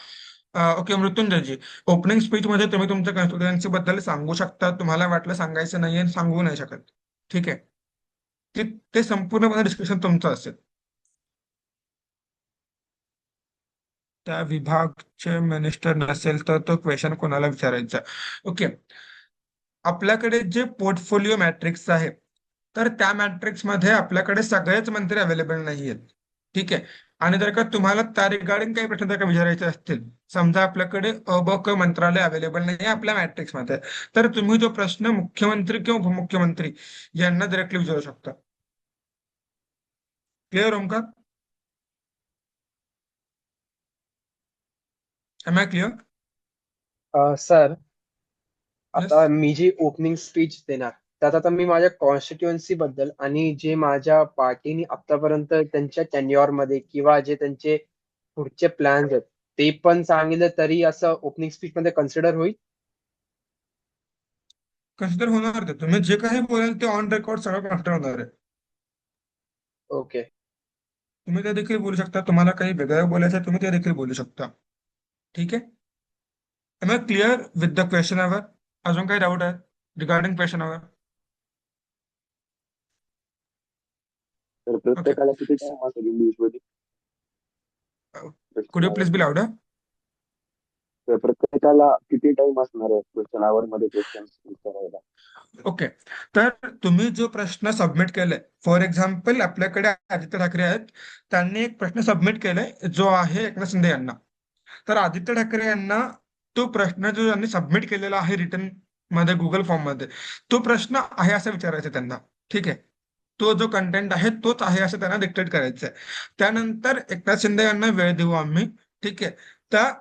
ओके, मृत्युंजयजी, ओपनिंग स्पीच मध्ये तुम्ही तुमच्या कॉन्स्टिट्युएन्सी बद्दल सांगू शकता. तुम्हाला वाटलं सांगायचं नाहीये सांगू नाही शकत. ठीक आहे. ते संपूर्णपणे डिस्कशन तुमचं असेल. त्या विभागचे मिनिस्टर नसेल तर तो क्वेश्चन कोणाला विचारायचा? ओके. आपल्याकडे जे पोर्टफोलिओ मॅट्रिक्स आहे तर त्या मॅट्रिक्स मध्ये आपल्याकडे सगळेच मंत्री अवेलेबल नाही आहेत. ठीक आहे. आणि जर का तुम्हाला त्या रिगार्डिंग काही प्रश्न जर का विचारायचे असतील, समजा आपल्याकडे अ ब क मंत्रालय अवेलेबल नाही आहे आपल्या मॅट्रिक्स मध्ये, तर तुम्ही तो प्रश्न मुख्यमंत्री किंवा उपमुख्यमंत्री यांना डायरेक्टली विचारू शकता. Clear Omkar? Am I clear? Sir, Yes. आता मी जी ओपनिंग स्पीच देणार त्यात आता मी माझ्या कॉन्स्टिट्युएन्सी बद्दल आणि जे माझ्या पार्टीने आतापर्यंत त्यांच्या टेन्युअर मध्ये किंवा जे त्यांचे पुढचे प्लॅन्स आहेत ते पण सांगितलं तरी असं ओपनिंग स्पीच मध्ये कन्सिडर होईल? कन्सिडर होणार ते. तुम्ही जे काही बोलाल ते ऑन रेकॉर्ड सगळं कन्सिडर होणार आहे. ओके. तुम्ही ते देखील बोलू शकता. तुम्हाला काही वेगळं बोलायचं आहे तुम्ही ते देखील बोलू शकता. ठीक आहे. Am I clear with the question hour? अजून काही डाऊट आहे रिगार्डिंग क्वेश्चन अवर? तर प्रत्येकाला किती टाइम असेल इंग्लिशमध्ये? कुड यू प्लीज बी लाऊडर? तर प्रत्येकाला किती टाइम असणार आहे क्वेश्चन आवर मध्ये क्वेश्चन विचारायला? ओके. तर तुम्ही जो प्रश्न सबमिट केलाय, फॉर एक्झाम्पल आपल्याकडे आदित्य ठाकरे आहेत, त्यांनी एक प्रश्न सबमिट केलाय जो आहे एकनाथ शिंदे यांना. तर आदित्य ठाकरे यांना तो प्रश्न जो त्यांनी सबमिट केलेला आहे रिटर्न मध्ये गुगल फॉर्म मध्ये, तो प्रश्न आहे असं विचारायचं त्यांना. ठीक आहे. तो जो कंटेंट आहे तोच आहे असं त्यांना डिक्टेट करायचं आहे. त्यानंतर एकनाथ शिंदे यांना वेळ देऊ आम्ही. ठीक आहे. त्या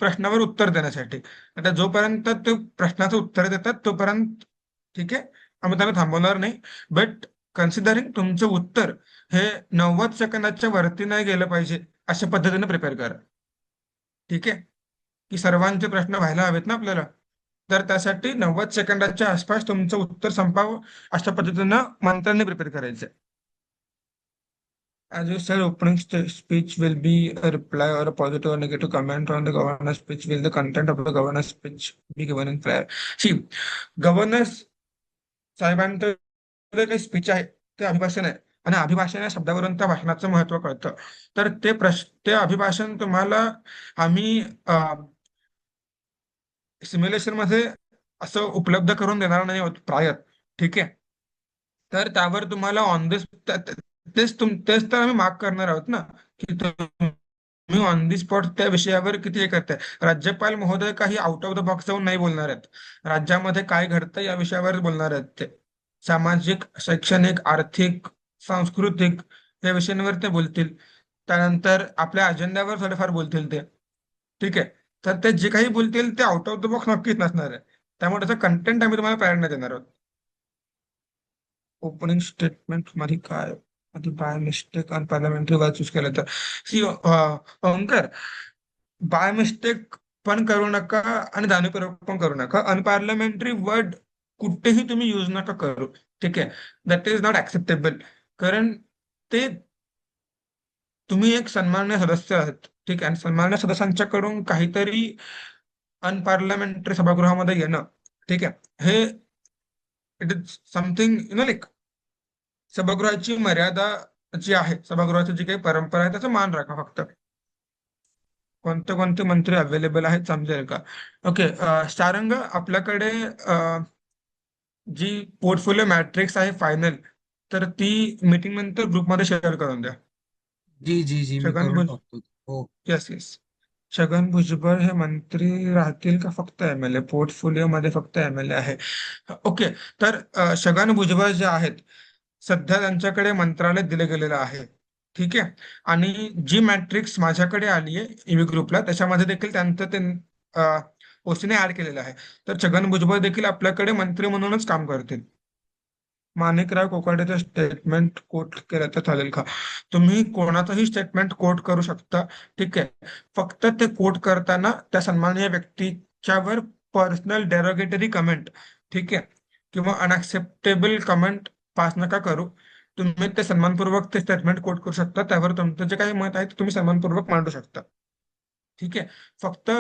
प्रश्नावर उत्तर देण्यासाठी. आता जोपर्यंत ते प्रश्नाचं उत्तर देतात तोपर्यंत ठीक आहे आम्ही त्यांना थांबवणार नाही. बट कन्सिडरिंग तुमचं उत्तर हे 90 सेकंदाच्या वरती नाही गेलं पाहिजे अशा पद्धतीने प्रिपेअर करा. ठीक आहे. की सर्वांचे प्रश्न व्हायला हवेत ना आपल्याला, तर त्यासाठी 90 सेकंदाच्या आसपास तुमचं उत्तर संपावं अशा पद्धतीनं मंत्र्यांनी प्रिपेअर करायचंय. As you said, opening speech will be a reply or a positive or negative comment on the governor's speech. Will the content of the governor's speech be given in prior? See, governors साहेबांचं जे काही स्पीच आहे ते अभिभाषण आहे आणि अभिभाषण या शब्दावरून त्या भाषणाचं महत्व कळतं. तर ते अभिभाषण तुम्हाला आम्ही सिम्युलेशन मध्ये असं उपलब्ध करून देणार नाही आहोत प्रायर. ठीक आहे. तर त्यावर तुम्हाला ऑन दिस तेच तर आम्ही मार्क करणार आहोत ना, की तुम्ही ऑन दी स्पॉट त्या विषयावर किती हे करताय. राज्यपाल महोदय काही आउट ऑफ द बॉक्स जाऊन नाही बोलणार आहेत. राज्यामध्ये काय घडतं या विषयावर बोलणार आहेत ते. सामाजिक, शैक्षणिक, आर्थिक, सांस्कृतिक या विषयांवर ते बोलतील. त्यानंतर आपल्या अजेंड्यावर थोडेफार बोलतील ते. ठीक आहे. तर ते जे काही बोलतील ते आउट ऑफ द बॉक्स नक्कीच नसणार आहे. त्यामुळे त्याचं कंटेंट आम्ही तुम्हाला प्रेरणा देणार आहोत. ओपनिंग स्टेटमेंट मध्ये काय आधी बाय मिस्टेक अनपार्लमेंटरी वर्ड चूज केलं तर सी ओंकार, बाय मिस्टेक पण करू नका आणि जाणीवपूर्वक पण करू नका. अनपार्लमेंटरी वर्ड कुठेही तुम्ही यूज नका करू. ठीक आहे. That is not acceptable. कारण ते तुम्ही एक सन्माननीय सदस्य आहात. ठीक आहे. आणि सन्माननीय सदस्यांच्याकडून काहीतरी अनपार्लमेंटरी सभागृहामध्ये येणं, ठीक आहे, हे इट इज समथिंग लाईक सभागृहाची मर्यादा जी आहे, सभागृहाची जी काही परंपरा आहे त्याचा मान राखा फक्त. कोणते कोणते मंत्री अवेलेबल आहेत समजेल का? ओके. शारंग, आपल्याकडे जी पोर्टफोलिओ मॅट्रिक्स आहे फायनल, तर ती मीटिंग नंतर ग्रुपमध्ये शेअर करून द्या. जी जी जी मी छगन करून भुज टाकतो. हो. Yes yes. छगन भुजबळ हे मंत्री राहतील का फक्त एमएलए? पोर्टफोलिओ मध्ये फक्त एमएलए आहे. ओके. तर छगन भुजबळ जे आहेत सध्या त्यांच्याकडे मंत्रालय दिले गेलेलं आहे. ठीक आहे. आणि जी मॅट्रिक्स माझ्याकडे आली आहे ईव्ही ग्रुपला त्याच्यामध्ये देखील त्यांचं ते ओसीने ऍड केलेलं आहे. तर छगन भुजबळ देखील आपल्याकडे मंत्री म्हणूनच काम करतील. माणिकराव कोकाटेचं स्टेटमेंट कोट केलं तर चालेल का? तुम्ही कोणाचंही स्टेटमेंट कोट करू शकता. ठीक आहे. फक्त ते कोट करताना त्या सन्माननीय व्यक्तीच्यावर पर्सनल डेरोगेटरी कमेंट, ठीक आहे, किंवा अनऍक्सेप्टेबल कमेंट पास नका करू. तुम्ही ते सन्मानपूर्वक ते स्टेटमेंट कोट करू शकता. त्यावर तुमचं जे काही मत आहे ते तुम्ही सन्मानपूर्वक मांडू शकता. ठीक आहे. फक्त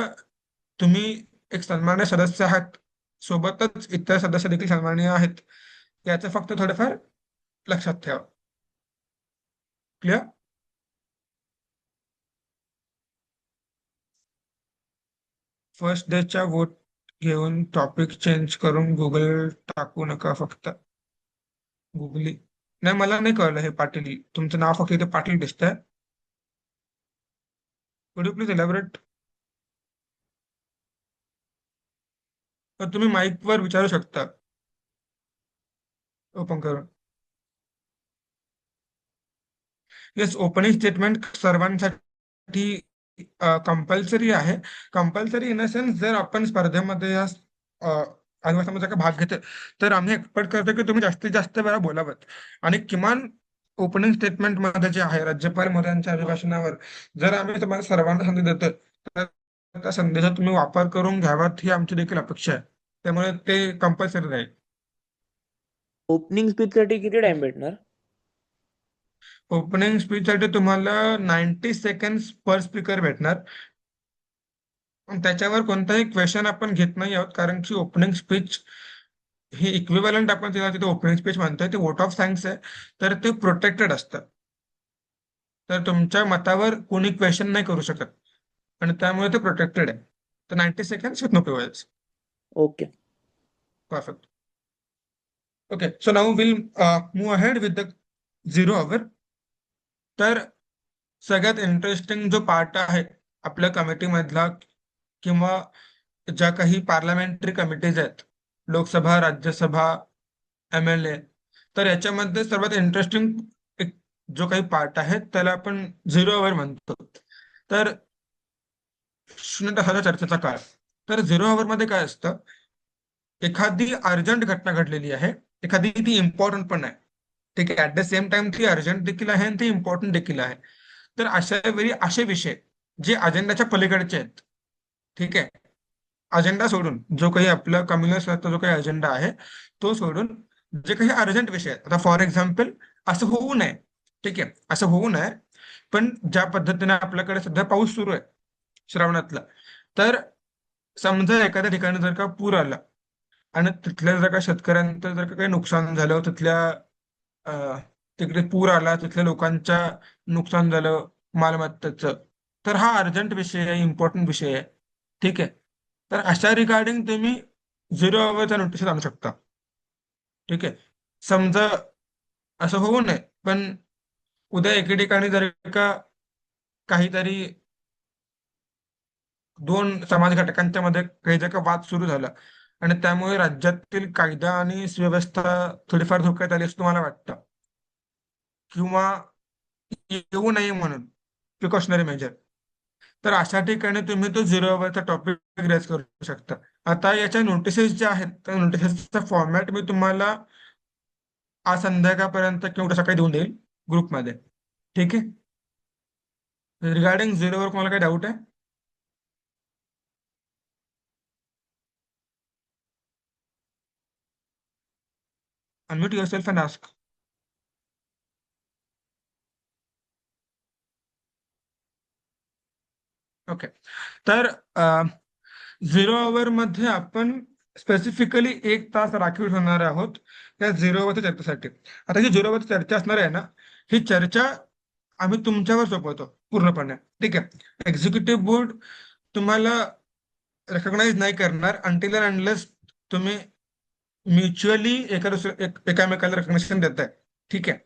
तुम्ही एक सन्माननीय सदस्य आहात, सोबतच इतर सदस्य देखील सन्माननीय आहेत, याचं फक्त थोडंफार लक्षात ठेवा. क्लिअर? फर्स्ट डेच्या वोट घेऊन टॉपिक चेंज करून गुगल टाकू नका फक्त. गुगली नाही, मला नाही कळलं हे पाटील. तुमचं नाव फक्त इथे पाटील दिसतंय. कुड यू प्लीज एलॅबोरेट? तर तुम्ही माईक वर विचारू शकता ओपन करून. येस, ओपनिंग स्टेटमेंट सर्वांसाठी कंपल्सरी आहे. कंपल्सरी इन द सेन्स जर आपण स्पर्धेमध्ये या अधिवेशनामध्ये का भाग घेतोय तर आम्ही एक्सपेक्ट करतो की तुम्ही जास्तीत जास्त वेळा बोलावं आणि किमान ओपनिंग स्टेटमेंट मध्ये जे आहे राज्यपाल महोदयांच्या अभिभाषणावर जर आम्ही तुम्हाला सर्वांना संधी देतोय तर त्या संधीचा तुम्ही वापर करून घ्यावात ही आमची देखील अपेक्षा आहे. त्यामुळे ते कंपल्सरी राहील. ओपनिंग स्पीच साठी किती टाइम भेटणार? ओपनिंग स्पीच साठी तुम्हाला 90 सेकंड पर स्पीकर भेटणार. पण त्याच्यावर कोणताही क्वेश्चन आपण घेत नाही आहोत कारण की ओपनिंग स्पीच ही इक्विव्हॅलंट आपण तिला तिथे ओपनिंग स्पीच म्हणतोय ते वोट ऑफ थँक्स आहे. तर ते प्रोटेक्टेड असतं. तर तुमच्या मतावर कोणी क्वेश्चन नाही करू शकत आणि त्यामुळे ते प्रोटेक्टेड आहे. तर 90 seconds with no questions. Okay. Perfect. Okay, so now we'll move ahead with the 0 hour. तर सगळ्यात इंटरेस्टिंग जो पार्ट आहे आपल्या कमिटीमधला किंवा ज्या काही पार्लमेंटरी कमिटीज आहेत, लोकसभा, राज्यसभा, एमएलए, तर याच्यामध्ये सर्वात इंटरेस्टिंग एक जो काही पार्ट आहे त्याला आपण 0 hour म्हणतो. तर 0 तासाच्या चर्चेचा काळ. तर 0 hour मध्ये काय असतं, एखादी अर्जंट घटना घडलेली आहे, एखादी ती इम्पॉर्टंट पण आहे. ठीक आहे. ऍट द सेम टाइम ती अर्जंट देखील आहे आणि ती इम्पॉर्टंट देखील आहे. तर अशा वेळी असे विषय जे अजेंडाच्या पलीकडचे आहेत, ठीक आहे, अजेंडा सोडून जो काही आपला कम्युनिस्टचा जो काही अजेंडा आहे तो सोडून जे काही अर्जंट विषय आहेत, आता फॉर एक्झाम्पल असं होऊ नये ठीक आहे, असं होऊ नये. पण ज्या पद्धतीने आपल्याकडे सध्या पाऊस सुरू आहे श्रावणातला, तर समजा एखाद्या ठिकाणी जर का पूर आला आणि तिथल्या जर का शेतकऱ्यांचं जर का काही नुकसान झालं, तिथल्या अं, तिकडे पूर आला, तिथल्या लोकांच्या नुकसान झालं मालमत्तेचं, तर हा अर्जंट विषय आहे, इम्पॉर्टंट विषय आहे. ठीक आहे, तर अशा रिगार्डिंग तुम्ही 0 अवरचा नोटीस आणू शकता. ठीक आहे, समजा असं होऊ नये, पण उद्या एके ठिकाणी जर का काहीतरी दोन समाज घटकांच्या मध्ये काही जर का वाद सुरू झाला आणि त्यामुळे राज्यातील कायदा आणि सुव्यवस्था थोडीफार धोक्यात आली असं तुम्हाला वाटतं, किंवा येऊ नये म्हणून प्रिकॉशनरी मेजर, तर अशा ठिकाणी तुम्ही तो 0 अवरचा टॉपिक रेज करू शकता. आता याच्या नोटिसेस ज्या आहेत त्या नोटिसेसचा फॉर्मॅट मी तुम्हाला आज संध्याकाळपर्यंत किंवा उद्या सकाळी देऊन देईल ग्रुपमध्ये. ठीक आहे, रिगार्डिंग 0 अवर तुम्हाला काही डाऊट आहे? Unmute yourself and ask. Okay, तर 0 अवर मध्ये आपण स्पेसिफिकली 1 तास राखीव ठेवणार आहोत त्या 0 अवरच्या चर्चेसाठी. आता ही 0 अवरची चर्चा असणार आहे ना, ही चर्चा आम्ही तुमच्यावर सोपवतो पूर्णपणे. ठीक आहे, एक्झिक्युटिव्ह बोर्ड तुम्हाला रेकग्नाइज नाही करणार अनटिल अँड अनलेस तुम्ही म्युच्युअली एकामेकाला रेकग्नेशन देत आहे. ठीक आहे,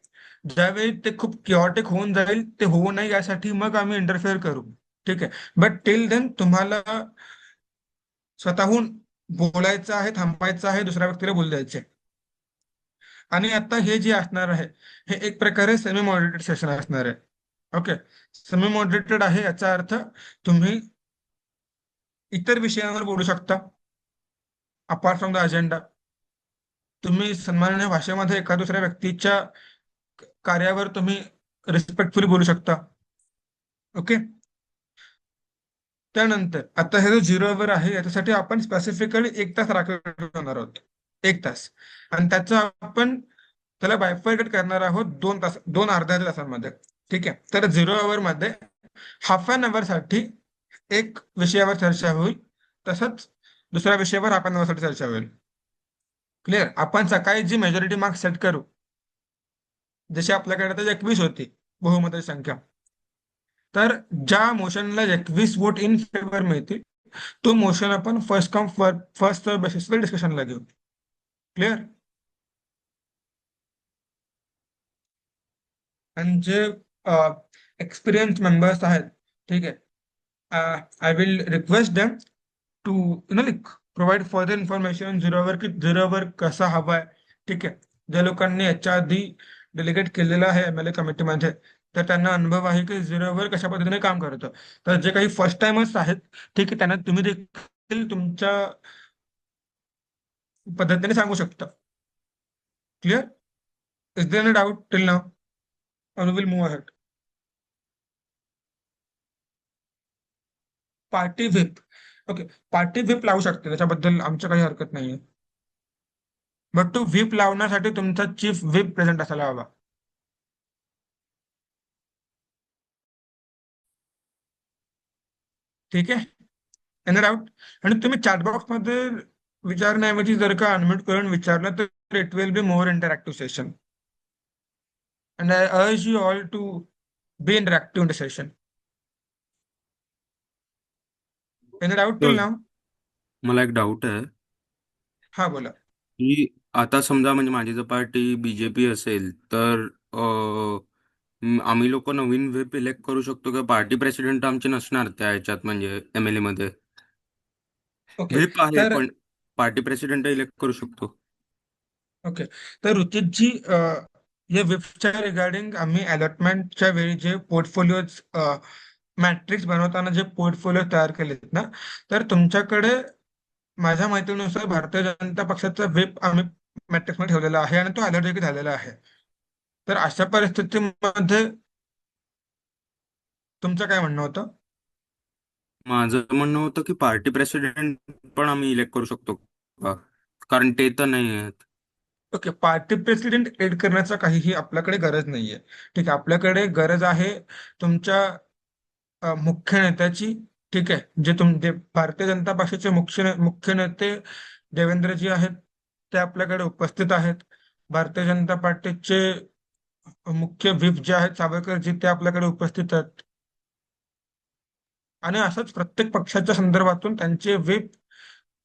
ज्यावेळी ते खूप किऑटिक होऊन जाईल, ते होऊ नये यासाठी मग आम्ही इंटरफेअर करू. ठीक आहे, बट टिल देन तुम्हाला स्वतःहून बोलायचं आहे, थांबायचं आहे, दुसऱ्या व्यक्तीला बोलू द्यायचे. आणि आता हे जे असणार आहे हे एक प्रकारे सेमी मॉडरेटेड सेशन असणार आहे. ओके, सेमी मॉडरेटेड आहे याचा अर्थ तुम्ही इतर विषयांवर बोलू शकता अपार्ट फ्रॉम द अजेंडा. तुम्ही सन्माननीय भाषेमध्ये एका दुसऱ्या व्यक्तीच्या कार्यावर तुम्ही रिस्पेक्टफुली बोलू शकता. ओके, त्यानंतर आता हे जो 0 अवर आहे याच्यासाठी आपण स्पेसिफिकली 1 तास राखीव ठेवणार आहोत. 1 तास, आणि त्याचं आपण त्याला बायफर्केट करणार आहोत 2 तास, 2 अर्ध्या तासांमध्ये. ठीक आहे, तर 0 अवर मध्ये हाफ अन अवर साठी एक विषयावर चर्चा होईल, तसंच दुसऱ्या विषयावर हाफ अन अवर साठी चर्चा होईल. क्लिअर? आपण सकाळी जी मेजॉरिटी मार्क्स सेट करू, जशी आपल्याकडे तर 21 होती बहुमताची संख्या, तर ज्या मोशनला 21 वोट इन फेवर मिळतील तो मोशन आपण फर्स्ट कम फर्स्ट सर्व बेसिसवर डिस्कशनला घेऊ. क्लिअर? आणि जे एक्सपिरियन्स मेंबर्स आहेत, ठीक आहे, I will request them to like provide further information 0 hour की 0 अवर कसा हवाय. ठीक आहे, ज्या लोकांनी याच्या आधी डेलिगेट केलेलं आहे MLA कमिटीमध्ये, तर त्यांना अनुभव आहे की 0 अवर कशा पद्धतीने काम करतं. तर जे काही फर्स्ट टाइमर्स आहेत, ठीक आहे, त्यांना तुम्ही देखील तुमच्या पद्धतीने सांगू शकता. Clear? Is there any doubt till now, or will move ahead? Party whip, okay, party whip लावू शकते, त्याच्याबद्दल आमच्या काही हरकत नाहीये. बट तो व्हिप लावण्यासाठी तुमचा चीफ व्हिप प्रेझेंट असायला हवा. ठीक आहे, एनी डाऊट? आणि तुम्ही चॅटबॉक्स मध्ये विचारण्याऐवजी जर का अनम्यूट करून विचारलं तर it will be more interactive session, and I urge you all to be interactive in the session. Any doubt till तर नाव? मला एक डाऊट आहे हा, बोला. की आता समजा म्हणजे माझी जर पार्टी बीजेपी असेल तर आम्ही लोक नवीन व्हिप इलेक्ट करू शकतो का? पार्टी प्रेसिडेंट आमचे नसणार त्या ह्याच्यात, म्हणजे MLA मध्ये ओके, व्हिप आहे तर पण पार्टी प्रेसिडेंट इलेक्ट करू शकतो. ओके, तर ऋतिकजी, या वेबच्या रिगार्डिंग आम्ही अलॉटमेंटच्या वेळी जे पोर्टफोलिओ मॅट्रिक्स बनवताना जे पोर्टफोलिओ तयार केलेत ना, तर तुमच्याकडे माझ्या माहितीनुसार भारतीय जनता पक्षाचा व्हिप आम्ही मॅट्रिक्स मध्ये ठेवलेला आहे आणि तो अलॉट देखील झालेला आहे. तर अशा परिस्थितीमध्ये तुमचं काय म्हणणं होतं? माझं म्हणणं होतं की पार्टी प्रेसिडेंट पण आम्ही इलेक्ट करू शकतो का? कारण ते तर नाही आहेत. ओके, पार्टी प्रेसिडेंट एड करण्याचा काहीही आपल्याकडे गरज नाहीये. ठीक आहे, आपल्याकडे गरज आहे तुमच्या मुख्य नेत्याची. ठीक आहे, जे भारतीय जनता पक्षाचे मुख्य नेते देवेंद्रजी आहेत ते आपल्याकडे उपस्थित आहेत. भारतीय जनता पार्टीचे मुख्य व्हीप जे आहेत सावरकरजी ते आपल्याकडे उपस्थित आहेत. आणि असंच प्रत्येक पक्षाच्या संदर्भातून त्यांचे व्हीप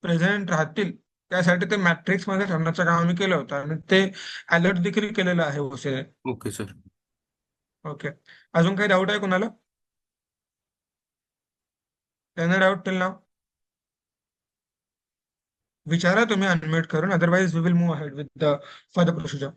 प्रेझेंट राहतील त्यासाठी ते मॅट्रिक्स मध्ये ठरवण्याचं काम आम्ही केलं होतं आणि ते अलर्ट देखील केलेलं आहे ओसीने. Okay sir. ओके, अजून काही डाऊट आहे कोणाला? त्यांना डाऊट टिल नाव विचारा तुम्ही अनम्यूट करून, otherwise we will move ahead with the further procedure.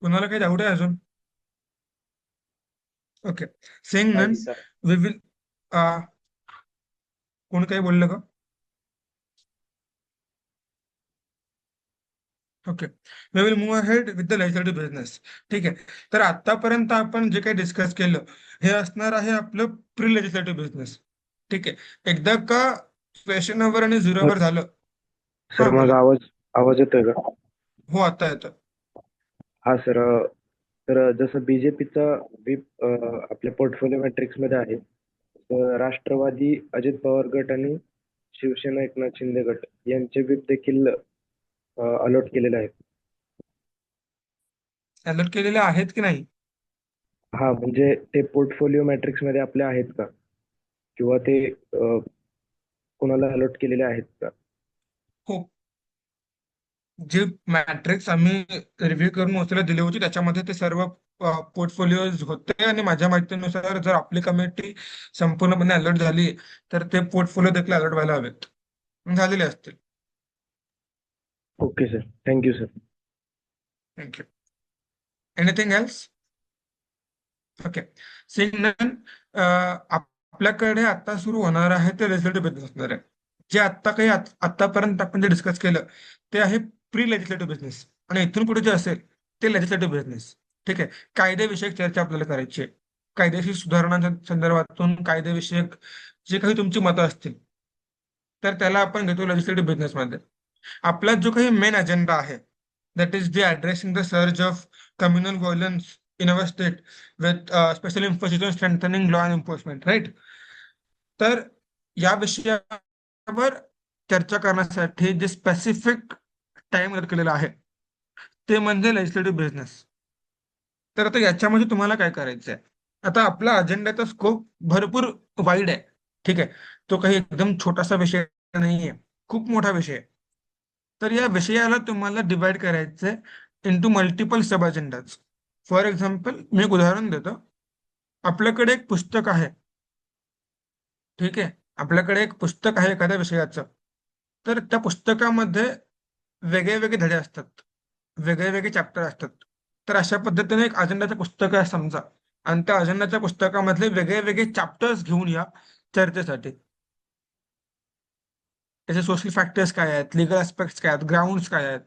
कुणाला काही डाऊट आहे अजून? ओके, सेइंग नन नाही सर. वी विल कोण काही बोललं का? Okay, we will move ahead with the legislative business. ठीक आहे, तर आतापर्यंत आपण जे काही डिस्कस केलं हे असणार आहे आपलं प्री लेजिस्लेटिव्ह बिझनेस. ठीक आहे, एकदा का क्वेश्चन अवर आणि झिरो अवर झालं. सर हा माझा बोला. आवाज येतोय का? हो, आता येतं. हा सर. तर जसं बीजेपीचा व्हीप आपल्या पोर्टफोलिओ मॅट्रिक्स मध्ये आहे, तर राष्ट्रवादी अजित पवार गट आणि शिवसेना एकनाथ शिंदे गट यांचे व्हीप देखील अलॉट केलेले आहेत. अलर्ट केलेले आहेत की नाही? हा म्हणजे ते पोर्टफोलिओ मॅट्रिक्स मध्ये आपले आहेत का, किंवा ते कोणाला अलॉट केलेले आहेत का? हो, जे मॅट्रिक्स आम्ही रिव्ह्यू करून ओसीला दिली होती त्याच्यामध्ये ते सर्व पोर्टफोलिओज होते आणि माझ्या माहितीनुसार जर आपली कमिटी संपूर्णपणे अलर्ट झाली तर ते पोर्टफोलिओ देखील अलर्ट व्हायला हवेत, झालेले असतील. Okay sir, thank you sir. Thank you. Anything else? Okay, saying none आपल्याकडे आता सुरू होणार आहे ते लेजिस्लेटिव्ह बिझनेस असणार आहे. जे आत्ता काही आतापर्यंत आपण जे डिस्कस केलं ते आहे प्री लेजिस्लेटिव्ह बिझनेस आणि इथून पुढे जे असेल ते लेजिस्लेटिव्ह बिझनेस. ठीक आहे, कायदेविषयक चर्चा आपल्याला करायची आहे. कायदेशीर सुधारणांच्या संदर्भातून कायदेविषयक जे काही तुमची मतं असतील तर त्याला आपण घेतो लेजिस्लेटिव्ह बिझनेसमध्ये. आपला जो काही मेन अजेंडा आहे that is the addressing the surge of communal violence in our state with special emphasis on strengthening law and enforcement, right? तर या विषयावर चर्चा करण्यासाठी जे स्पेसिफिक टाइम केलेला आहे ते म्हणजे लेजिस्लेटिव्ह बिझनेस. तर आता याच्यामध्ये तुम्हाला काय करायचं आहे? आता आपला अजेंडाचा स्कोप भरपूर वाईड आहे. ठीक आहे, तो काही एकदम छोटासा विषय नाही आहे, खूप मोठा विषय आहे. तर या विषयाला तुम्हाला डिवाइड करायचं आहे into multiple sub agendas. For example मी एक उदाहरण देतो. आपल्याकडे एक पुस्तक आहे. ठीक आहे, आपल्याकडे एक पुस्तक आहे एखाद्या विषयाचं, तर त्या पुस्तकामध्ये वेगळे वेगळे धडे असतात, वेगळे वेगळे चॅप्टर असतात. तर अशा पद्धतीने एक अजेंडाचं पुस्तक आहे समजा आणि त्या अजेंडाच्या पुस्तकामधले वेगळे वेगळे चॅप्टर्स घेऊन या चर्चेसाठी. त्याचे सोशल फॅक्टर्स काय आहेत, लिगल ऍस्पेक्ट्स काय आहेत, ग्राउंड्स काय आहेत,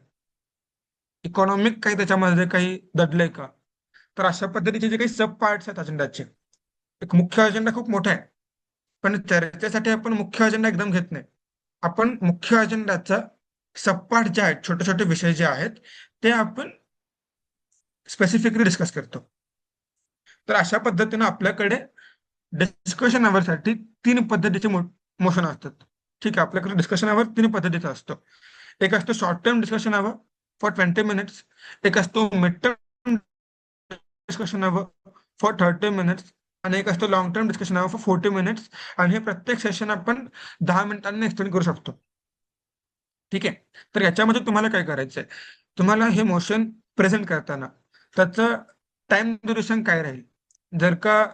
इकॉनॉमिक काही त्याच्यामध्ये काही दडलंय का. तर अशा पद्धतीचे जे काही सब पार्ट्स आहेत अजेंडाचे, एक मुख्य अजेंडा खूप मोठा आहे पण चर्चेसाठी आपण मुख्य अजेंडा एकदम घेत नाही. आपण मुख्य अजेंडाचा सबपार्ट जे आहेत, छोटे छोटे विषय जे आहेत ते आपण स्पेसिफिकली डिस्कस करतो. तर अशा पद्धतीनं आपल्याकडे डिस्कशन अवरसाठी 3 पद्धतीचे मोशन असतात. ठीक आहे, आपल्याकडे डिस्कशन अवर 3 पद्धतीचा असतो. एक असतो short term discussion our for 20 minutes, एक असतो mid term discussion our for 30 minutes आणि एक असतो long term discussion our for 40 minutes. आणि हे प्रत्येक सेशन आपण 10 मिनिटांनी एक्सटेंड करू शकतो. ठीक आहे, तर याच्यामध्ये तुम्हाला काय करायचं आहे, तुम्हाला हे मोशन प्रेझेंट करताना त्याचं टाइम ड्युरेशन काय राहील. जर का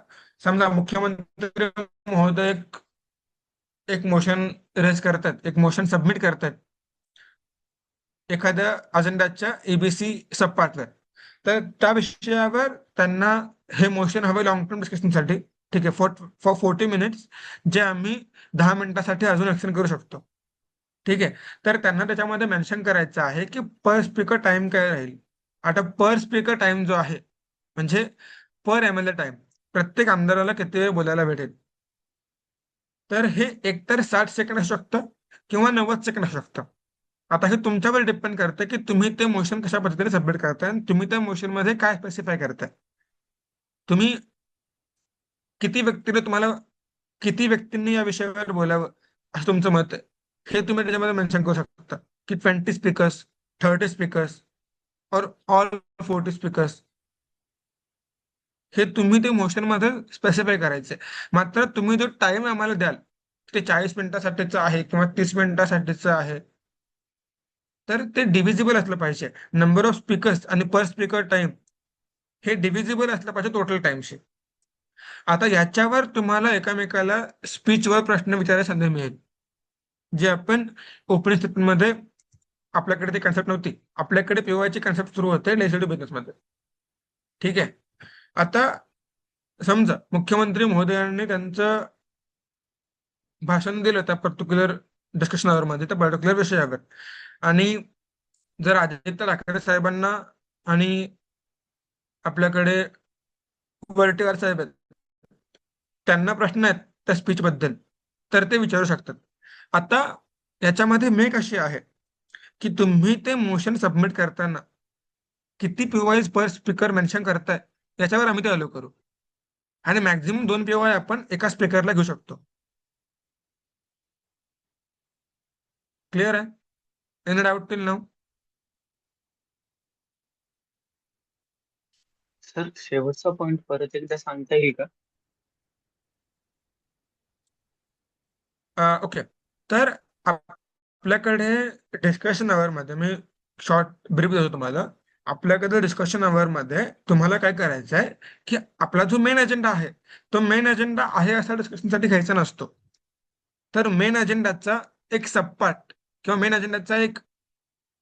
समजा मुख्यमंत्री महोदय एक मोशन रेज करतात, एक मोशन सबमिट करतात एखाद्या अजेंडाच्या एबीसी सब पार्टवर, तर त्या विषयावर त्यांना हे मोशन हवं लॉंग टर्म डिस्कशनसाठी. ठीक आहे, फॉर 40 मिनिट्स, जे आम्ही 10 मिनिटासाठी अजून एक्सटेंड करू शकतो. ठीक आहे, तर त्यांना त्याच्यामध्ये मेन्शन करायचं आहे की पर स्पीकर टाइम काय राहील. आता पर स्पीकर टाइम जो आहे म्हणजे पर MLA टाइम प्रत्येक आमदाराला किती वेळ बोलायला भेटेल. तर हे एकतर 60 सेकंद असू शकतं किंवा 90 सेकंद असू शकतं. आता हे तुमच्यावर डिपेंड करतं की तुम्ही ते मोशन कशा पद्धतीने सबमिट करताय आणि तुम्ही त्या मोशन मध्ये काय स्पेसिफाय करताय. तुम्ही किती व्यक्तींनी या विषयावर बोलावं असं तुमचं मत आहे, हे तुम्ही त्याच्यामध्ये मेन्शन करू शकता की 20 स्पीकर्स, 30 स्पीकर्स और ऑल 40 स्पीकर्स. हे तुम्ही ते मोशन मध्ये स्पेसिफाय करायचे. मात्र तुम्ही जो टाइम आम्हाला द्याल ते 40 मिनिटासाठीचं आहे किंवा 30 मिनिटासाठीचं आहे, तर ते डिव्हिजिबल असलं पाहिजे. नंबर ऑफ स्पीकर्स आणि पर स्पीकर टाइम हे डिव्हिजिबल असलं पाहिजे टोटल टाइमशी. आता याच्यावर तुम्हाला एकमेकाला स्पीचवर प्रश्न विचारायला संधी मिळेल. जे आपण ओपनिंग स्टेटमेंटमध्ये आपल्याकडे ती कन्सेप्ट नव्हती. आपल्याकडे POI ची कन्सेप्ट सुरू होते लेजिस्लेटिव्ह बिझनेसमध्ये. ठीक आहे. आता समजा मुख्यमंत्री महोदयांनी त्यांचं भाषण दिलं त्या पर्टिक्युलर डिस्कशन मध्ये त्या पर्टिक्युलर विषयावर, आणि जर आदित्य ठाकरे साहेबांना आणि आपल्याकडे वरटेवार साहेब आहेत, त्यांना प्रश्न आहेत त्या स्पीच बद्दल, तर ते विचारू शकतात. आता याच्यामध्ये मेक अशी आहे की तुम्ही ते मोशन सबमिट करताना किती POIs पर स्पीकर मेन्शन करताय याच्यावर आम्ही ते अलो करू, आणि मॅक्झिमम 2 POI आपण एका स्पीकरला घेऊ शकतो. क्लिअर आहे? Any doubt till now? Sir शेवटचा पॉइंट परत एकदा सांगता येईल का? ओके. तर आपल्याकडे डिस्कशन मध्ये मी शॉर्ट ब्रीफ देतो तुम्हाला. आपल्याकडे डिस्कशन मध्ये तुम्हाला काय करायचं आहे की आपला जो मेन अजेंडा आहे तो मेन अजेंडा आहे असा डिस्कशनसाठी घ्यायचा नसतो. तर मेन अजेंडाचा एक सबपार्ट किंवा मेन अजेंडाचा एक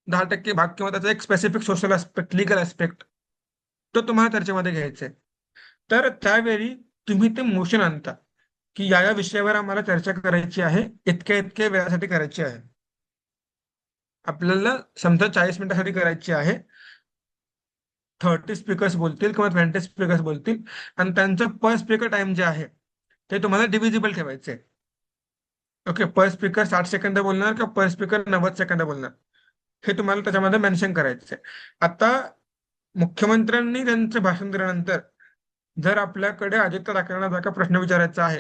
10% भाग किंवा त्याचा एक specific social aspect, legal aspect, तो तुम्हाला चर्चेमध्ये घ्यायचा आहे. तर त्यावेळी तुम्ही ते मोशन आणता की या विषयावर आम्हाला चर्चा करायची आहे, इतक्या इतक्या वेळासाठी करायची आहे. आपल्याला समजा 40 मिनिटासाठी करायची आहे. 30 स्पीकर्स बोलतील किंवा 20 स्पीकर्स बोलतील, आणि त्यांचं पर स्पीकर टाइम जे आहे ते तुम्हाला डिव्हिजिबल ठेवायचे. ओके. पर स्पीकर 60 सेकंद बोलणार किंवा पर स्पीकर 90 सेकंद बोलणार, हे तुम्हाला त्याच्यामध्ये मेन्शन करायचं आहे. आता मुख्यमंत्र्यांनी त्यांचं भाषण दिल्यानंतर जर आपल्याकडे आदित्य ठाकरेंना जर का प्रश्न विचारायचा आहे,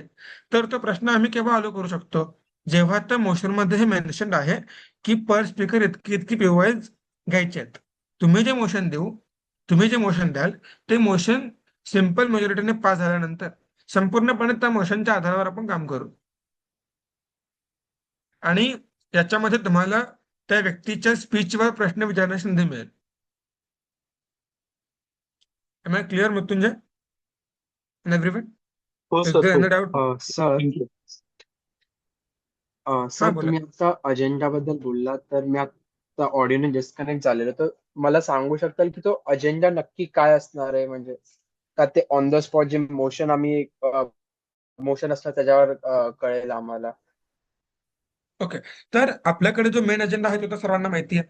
तर तो प्रश्न आम्ही केव्हा अलो करू शकतो? जेव्हा त्या मोशन मध्ये हे मेन्शन आहे की पर स्पीकर इतकी इतकी POIs घ्यायचे आहेत. तुम्ही जे मोशन द्याल ते मोशन सिंपल मेजॉरिटीने पास झाल्यानंतर संपूर्णपणे त्या मोशनच्या आधारावर आपण काम करू, आणि याच्यामध्ये तुम्हाला त्या व्यक्तीच्या स्पीचवर प्रश्न विचारण्याची संधी मिळेल. Am I clear Mrityunjay and everyone? हो Is सर, there हो. any doubt? Sir thank you. Sir बोला. तुम्ही आता अजेंडा बद्दल बोललात, तर मी आता ऑडिओने डिस्कनेक्ट झालेलो, तर मला सांगू शकाल की तो अजेंडा नक्की काय असणार आहे? म्हणजे का ते ऑन द स्पॉट जे मोशन आम्ही मोशन असणार त्याच्यावर कळेल आम्हाला? ओके. तर आपल्याकडे जो मेन अजेंडा आहे तो तर सर्वांना माहिती आहे.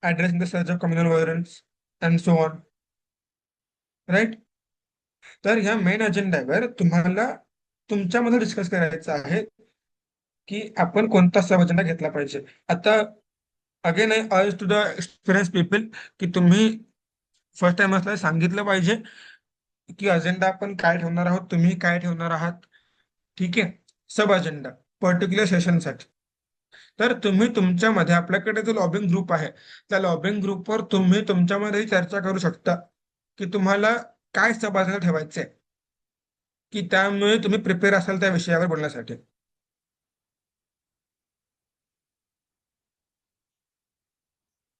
Addressing the search of communal violence and so on, right? तर ह्या मेन अजेंड्यावर तुम्हाला तुमच्यामध्ये डिस्कस करायचं आहे की आपण कोणता सब अजेंडा घेतला पाहिजे. आता again I urge to the experience people की तुम्ही फर्स्ट टाइम असल्यास सांगितलं पाहिजे की अजेंडा आपण काय ठेवणार आहोत, तुम्ही काय ठेवणार आहात. ठीक आहे. सब अजेंडा पर्टिक्युलर सेशनसाठी. तर तुम्ही तुमच्यामध्ये आपल्याकडे जो लॉबिंग ग्रुप आहे त्या लॉबिंग ग्रुपवर तुम्ही तुमच्यामध्ये चर्चा करू शकता की तुम्हाला काय सब अजेंडा ठेवायचे, की त्यामुळे तुम्ही प्रिपेअर असाल त्या विषयावर बोलण्यासाठी.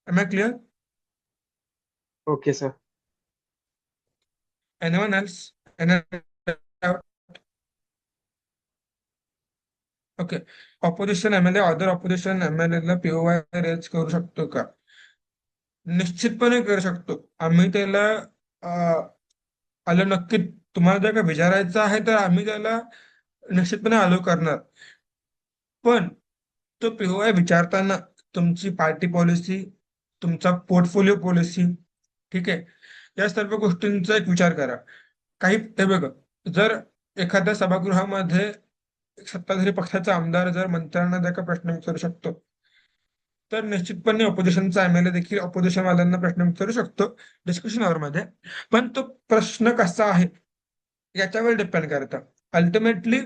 Am I clear? Okay sir. Anyone else? Okay. Opposition MLA other opposition MLA ला POI रेज करू शकतो का? निश्चितपणे करू शकतो. आम्ही त्याला आलो नक्की. तुम्हाला जर का विचारायचं आहे तर आम्ही त्याला निश्चितपणे आलो करणार. पण तो POI विचारताना तुमची पार्टी पॉलिसी, तुमचा पोर्टफोलिओ पॉलिसी, ठीक आहे, या सर्व गोष्टींचा एक विचार करा. काही हे बघा, जर एखाद्या सभागृहामध्ये सत्ताधारी पक्षाचा आमदार जर मंत्र्यांना जर का प्रश्न विचारू शकतो, तर निश्चितपणे ऑपोजिशनचा एमएलए देखील ऑपोजिशन वाल्यांना प्रश्न विचारू शकतो डिस्कशन मध्ये. पण तो प्रश्न कसा आहे याच्यावर डिपेंड करतं. Ultimately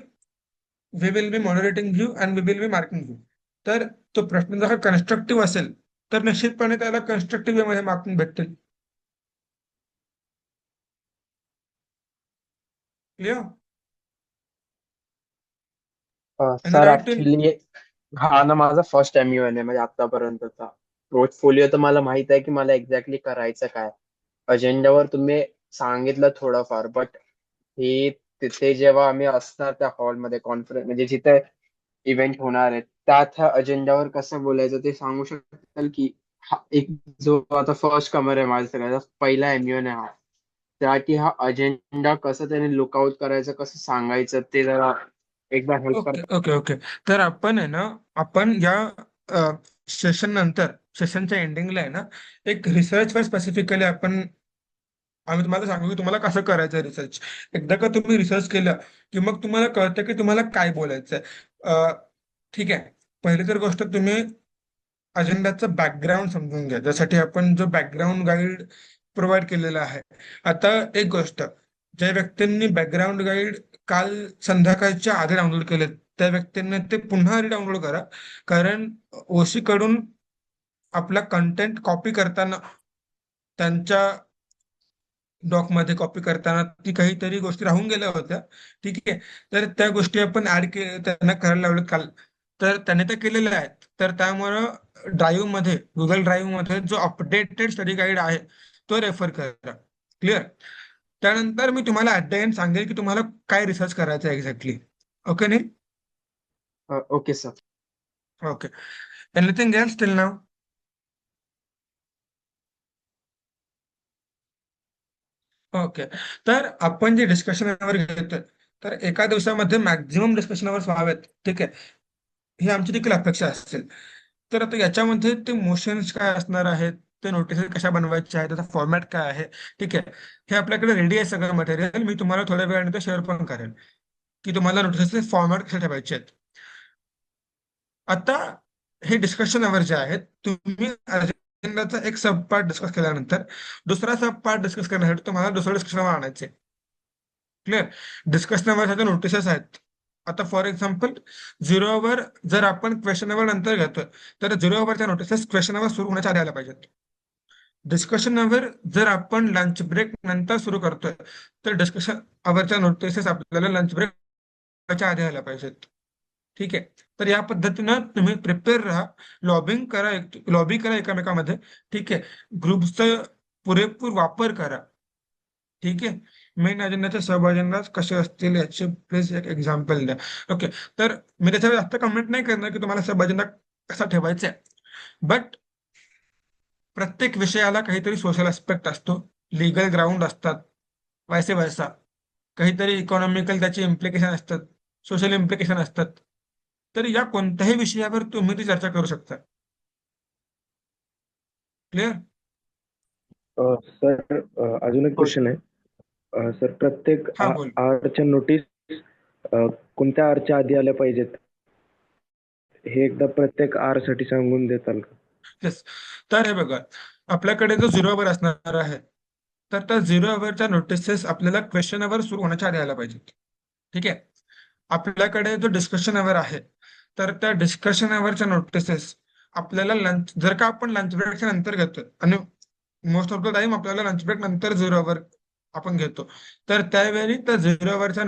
we will be moderating you and we will be marking you. तर तो प्रश्न जर कन्स्ट्रक्टिव्ह असेल तर निश्चितपणे त्याला कन्स्ट्रक्टिव्ह वे मध्ये मार्किंग भेटतील. Clear? Sir doubt in actually हा ना माझा फर्स्ट MUN आहे म्हणजे आतापर्यंतचा. पोर्टफोलिओ तर मला माहित आहे की मला एक्झॅक्टली करायचं काय. अजेंडावर तुम्ही सांगितलं थोडंफार, बट हे तिथे जेव्हा आम्ही असणार त्या हॉलमध्ये कॉन्फरन्स म्हणजे जिथे इव्हेंट होणार आहे त्यात ह्या अजेंडावर कसं बोलायचं ते सांगू शकाल की एक जो आता फर्स्ट कमर आहे माझा सगळ्याचा पहिला MUN आहे हा, त्यासाठी हा अजेंडा कसं त्याने लुकआउट करायचं कसं सांगायचं ते जरा एकदा हेल्प ओके करा. Okay okay. तर आपण आहे ना, आपण या सेशन नंतर सेशनच्या एंडिंगला आहे ना, एक रिसर्चवर स्पेसिफिकली आम्ही तुम्हाला सांगू की तुम्हाला कसं करायचं रिसर्च. एकदा का तुम्ही रिसर्च केलं की मग तुम्हाला कळतं की तुम्हाला काय बोलायचंय. ठीक आहे. पहिली तर गोष्ट तुम्ही अजेंडाचं बॅकग्राऊंड समजून घ्या, त्यासाठी आपण जो बॅकग्राऊंड गाईड प्रोव्हाइड केलेला आहे. आता एक गोष्ट, ज्या व्यक्तींनी बॅकग्राऊंड गाईड काल संध्याकाळच्या आधी डाउनलोड केले त्या व्यक्तींनी ते पुन्हा डाउनलोड करा. कारण ओशी कडून आपला कंटेंट कॉपी करताना त्यांच्या डॉकमध्ये कॉपी करताना ती काहीतरी गोष्टी राहून गेल्या होत्या. ठीक आहे. तर त्या गोष्टी आपण ऍड त्यांना करायला लावलं काल, तर त्याने त्या केलेल्या आहेत. तर त्यामुळं ड्राईव्ह मध्ये गुगल ड्राईव्ह मध्ये जो अपडेटेड स्टडी गाईड आहे तो रेफर करा. क्लिअर? त्यानंतर मी तुम्हाला ऍट द एंड सांगेल की तुम्हाला काय रिसर्च करायचं आहे एक्झॅक्टली. ओके नाही? Okay sir. Okay. Anything else till नाव? ओके. तर आपण जे डिस्कशन आवर घेतोय तर एका दिवसामध्ये मॅक्झिमम डिस्कशन आवर्स व्हावेत. ठीक आहे. ही आमची देखील अपेक्षा असेल. तर आता याच्यामध्ये ते मोशन्स काय असणार आहेत, ते नोटिस कशा बनवायच्या आहेत, त्याचा फॉर्मॅट काय आहे. ठीक आहे. हे आपल्याकडे रेडी आहे सगळं मटेरियल. मी तुम्हाला थोड्या वेळानंतर शेअर पण करेन की तुम्हाला नोटिसचे फॉर्मॅट कसे ठेवायचे आहेत. आता हे डिस्कशन आवर जे आहेत, तुम्ही अजेंडाचा एक सब पार्ट डिस्कस केल्यानंतर दुसरा सब पार्ट डिस्कस करण्यासाठी तुम्हाला दुसरं डिस्कशन आवर आणायचे. क्लिअर? डिस्कशन आवर नोटिसेस आहेत. आता फॉर एक्झाम्पल 0 आवर जर आपण क्वेश्चन आवर नंतर घेतोय तर 0 आवरच्या नोटिसेस क्वेश्चन आवर सुरू होण्याच्या आधी आल्या पाहिजेत. डिस्कशन आवर जर आपण लंच ब्रेक नंतर सुरू करतोय तर डिस्कशन आवरच्या नोटिसेस आपल्याला लंच ब्रेकच्या आधी आल्या पाहिजेत. ठीक आहे. तर या पद्धतीनं तुम्ही प्रिपेअर राहा. लॉबी करा एकमेकामध्ये. ठीक आहे. ग्रुप्सचा पुरेपूर वापर करा. ठीक आहे. मेन अजेंडाच्या सब अजेंडा कसे असतील याचे प्लीज एक एक्झाम्पल द्या. ओके. तर मी त्याच्यावर जास्त कमेंट नाही करणार की तुम्हाला सब अजेंडा कसा ठेवायचा आहे. बट प्रत्येक विषयाला काहीतरी सोशल अस्पेक्ट असतो, लिगल ग्राउंड असतात, वैसे वैसा काहीतरी इकॉनॉमिकल त्याचे इम्प्लिकेशन असतात, सोशल इम्प्लिकेशन असतात. तर या कोणत्याही विषयावर तुम्ही ती चर्चा करू शकता. क्लिअर? सर अजून एक क्वेश्चन आहे. सर प्रत्येक हा बोल. आरच्या नोटीस कोणत्या आरच्या आधी आल्या पाहिजेत हे एकदा प्रत्येक आर साठी सांगून देताल का? येस. तर हे बघा, आपल्याकडे जो 0 आवर असणार आहे तर त्या 0 आवरच्या नोटिसेस आपल्याला क्वेश्चन आवर सुरू होण्याच्या आधी आल्या पाहिजेत. ठीक आहे. आपल्याकडे जो डिस्कशन आवर आहे तर त्या डिस्कशन आवरच्या नोटिसेस आपल्याला लंच जर का आपण लंच ब्रेकच्या नंतर घेतोय आणि मोस्ट ऑफ द टाइम आपल्याला लंच ब्रेक नंतर 0 आवर आपण घेतो, तर त्यावेळी त्या 0 आवरच्या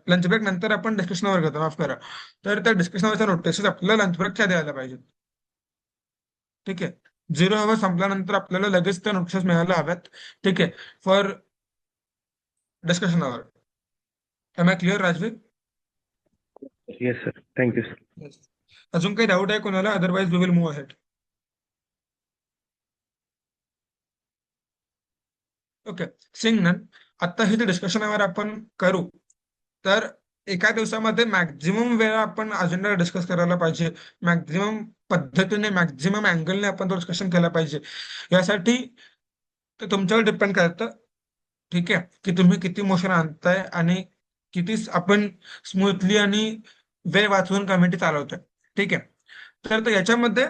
लंच ब्रेक नंतर आपण डिस्कशन आवर घेतो, माफ करा. तर त्या डिस्कशन आवरच्या नोटिसेस आपल्याला लंच ब्रेकच्या आधी आल्या पाहिजेत. ठीक आहे. 0 आवर संपल्यानंतर आपल्याला लगेच त्या नोटिसेस मिळायला हव्यात. ठीक आहे. For discussion hour. Am I clear Rajveer? Yes sir. Thank you sir. Yes. अजून काही डाऊट आहे कोणाला? Otherwise we will move ahead. Okay. Saying none. आता हे जे डिस्कशन आवर आपण करू तर एका दिवसामध्ये मॅक्झिमम वेळा आपण अजेंडा डिस्कस करायला पाहिजे. मॅक्झिमम पद्धतीने मॅक्झिमम अँगलने आपण तो डिस्कशन केला पाहिजे. यासाठी ते तुमच्यावर डिपेंड करतं ठीक आहे, की तुम्ही किती मोशन आणताय आणि किती आपण स्मूथली आणि वेळ वाचवून कमिटी चालवतोय. ठीक आहे, तर याच्यामध्ये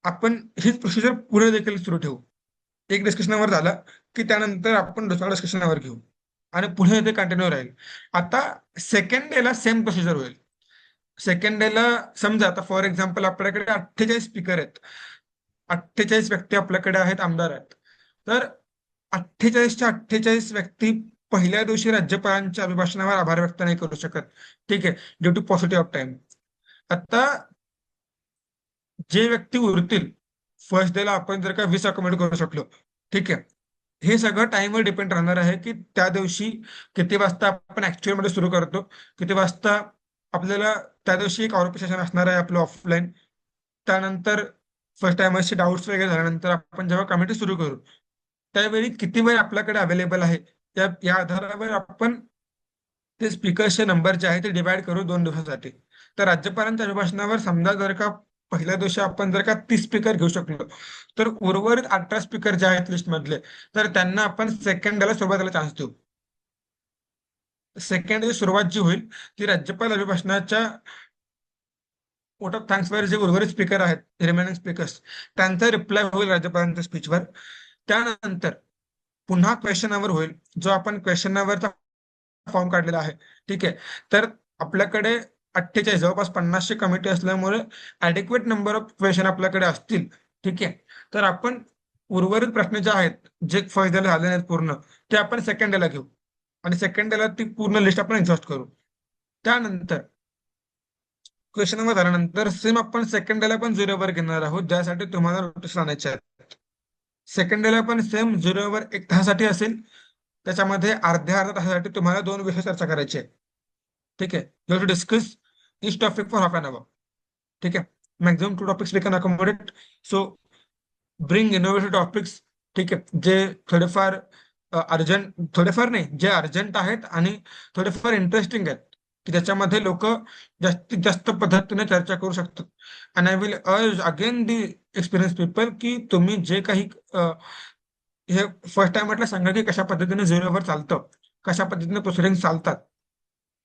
आपण हीच प्रोसिजर पुढे देखील सुरू ठेवू. एक डिस्कशनवर झाला की त्यानंतर आपण दुसऱ्या डिस्कशनवर घेऊ आणि पुढे ते कंटिन्यू राहील. आता सेकंड डेला सेम प्रोसिजर होईल. सेकंड डेला समजा आता फॉर एक्झाम्पल आपल्याकडे 48 स्पीकर आहेत, 48 व्यक्ती आपल्याकडे आहेत, आमदार आहेत. तर 48च्या 48 व्यक्ती पहिल्या दिवशी राज्यपालांच्या अभिभाषणावर आभार व्यक्त नाही करू शकत. ठीक आहे, due to positive of time. आता जे व्यक्ती उरतील फर्स्ट डेला आपण जर का 20 अकोमोडेट करू शकलो, ठीक आहे, हे सगळं टाइमवर डिपेंड राहणार आहे की त्या दिवशी किती वाजता आपण ऍक्च्युअल मध्ये सुरू करतो, किती वाजता आपल्याला त्या दिवशी एक आरोपी सेशन असणार आहे आपलं ऑफलाईन. त्यानंतर फर्स्ट टाइमर्सचे डाऊट्स वगैरे झाल्यानंतर आपण जेव्हा कमिटी सुरू करू त्यावेळी किती वेळ आपल्याकडे अवेलेबल आहे या आधारावर आपण ते स्पीकर्सचे नंबर जे आहे ते डिवाइड करू 2 दिवसासाठी. तर राज्यपालांच्या अभिभाषणावर समजा जर का पहिल्या दिवशी आपण जर का 30 स्पीकर घेऊ शकलो तर उर्वरित 18 स्पीकर जे आहेत लिस्ट मधले तर त्यांना आपण सेकंड डेला सुरुवातीला चान्स देऊ. सेकंड डे सुरुवात जी होईल ती राज्यपाल अभिभाषणाच्या वोट ऑफ थँक्सवर जे उर्वरित स्पीकर आहेत रिमेनिंग स्पीकर्स त्यांचा रिप्लाय होईल राज्यपालांच्या स्पीचवर. त्यानंतर पुन्हा क्वेश्चन आवर होईल, जो आपण क्वेश्चन आवरचा फॉर्म काढलेला आहे. ठीक आहे, तर आपल्याकडे 48 जवळपास 50ची कमिटी असल्यामुळे ऍडिक्वेट नंबर ऑफ क्वेश्चन आपल्याकडे असतील. ठीक आहे, तर आपण उर्वरित प्रश्न जे आहेत जे फर्स्ट डेला झाले नाहीत पूर्ण ते आपण सेकंड डेला घेऊ आणि सेकंड डेला ती पूर्ण लिस्ट आपण एक्झॉस्ट करू. त्यानंतर क्वेश्चन नंबर झाल्यानंतर सेम आपण सेकंड डेला पण 0 घेणार आहोत, ज्यासाठी तुम्हाला नोटीस आणायचे आहेत. सेकंड डेला पण सेम 0 1 तासासाठी असेल, त्याच्यामध्ये अर्ध्या तासासाठी तुम्हाला 2 विषय चर्चा करायची आहे. ठीक आहे, you have to discuss each topic for half an hour. ठीक आहे, maximum 2 topics we can accommodate. So bring innovative topics. ठीक आहे, जे थोडेफार अर्जंट, थोडेफार नाही, जे अर्जंट आहेत आणि थोडेफार इंटरेस्टिंग आहेत की ज्याच्यामध्ये लोक जास्तीत जास्त पद्धतीने चर्चा करू शकतात. आणि आय विल अर्ज अगेन दी एक्सपिरियन्स पीपल की तुम्ही जे काही हे फर्स्ट टाइम म्हटलं सांगा की कशा पद्धतीने 0 चालतं, कशा पद्धतीने प्रोसिडिंग चालतात,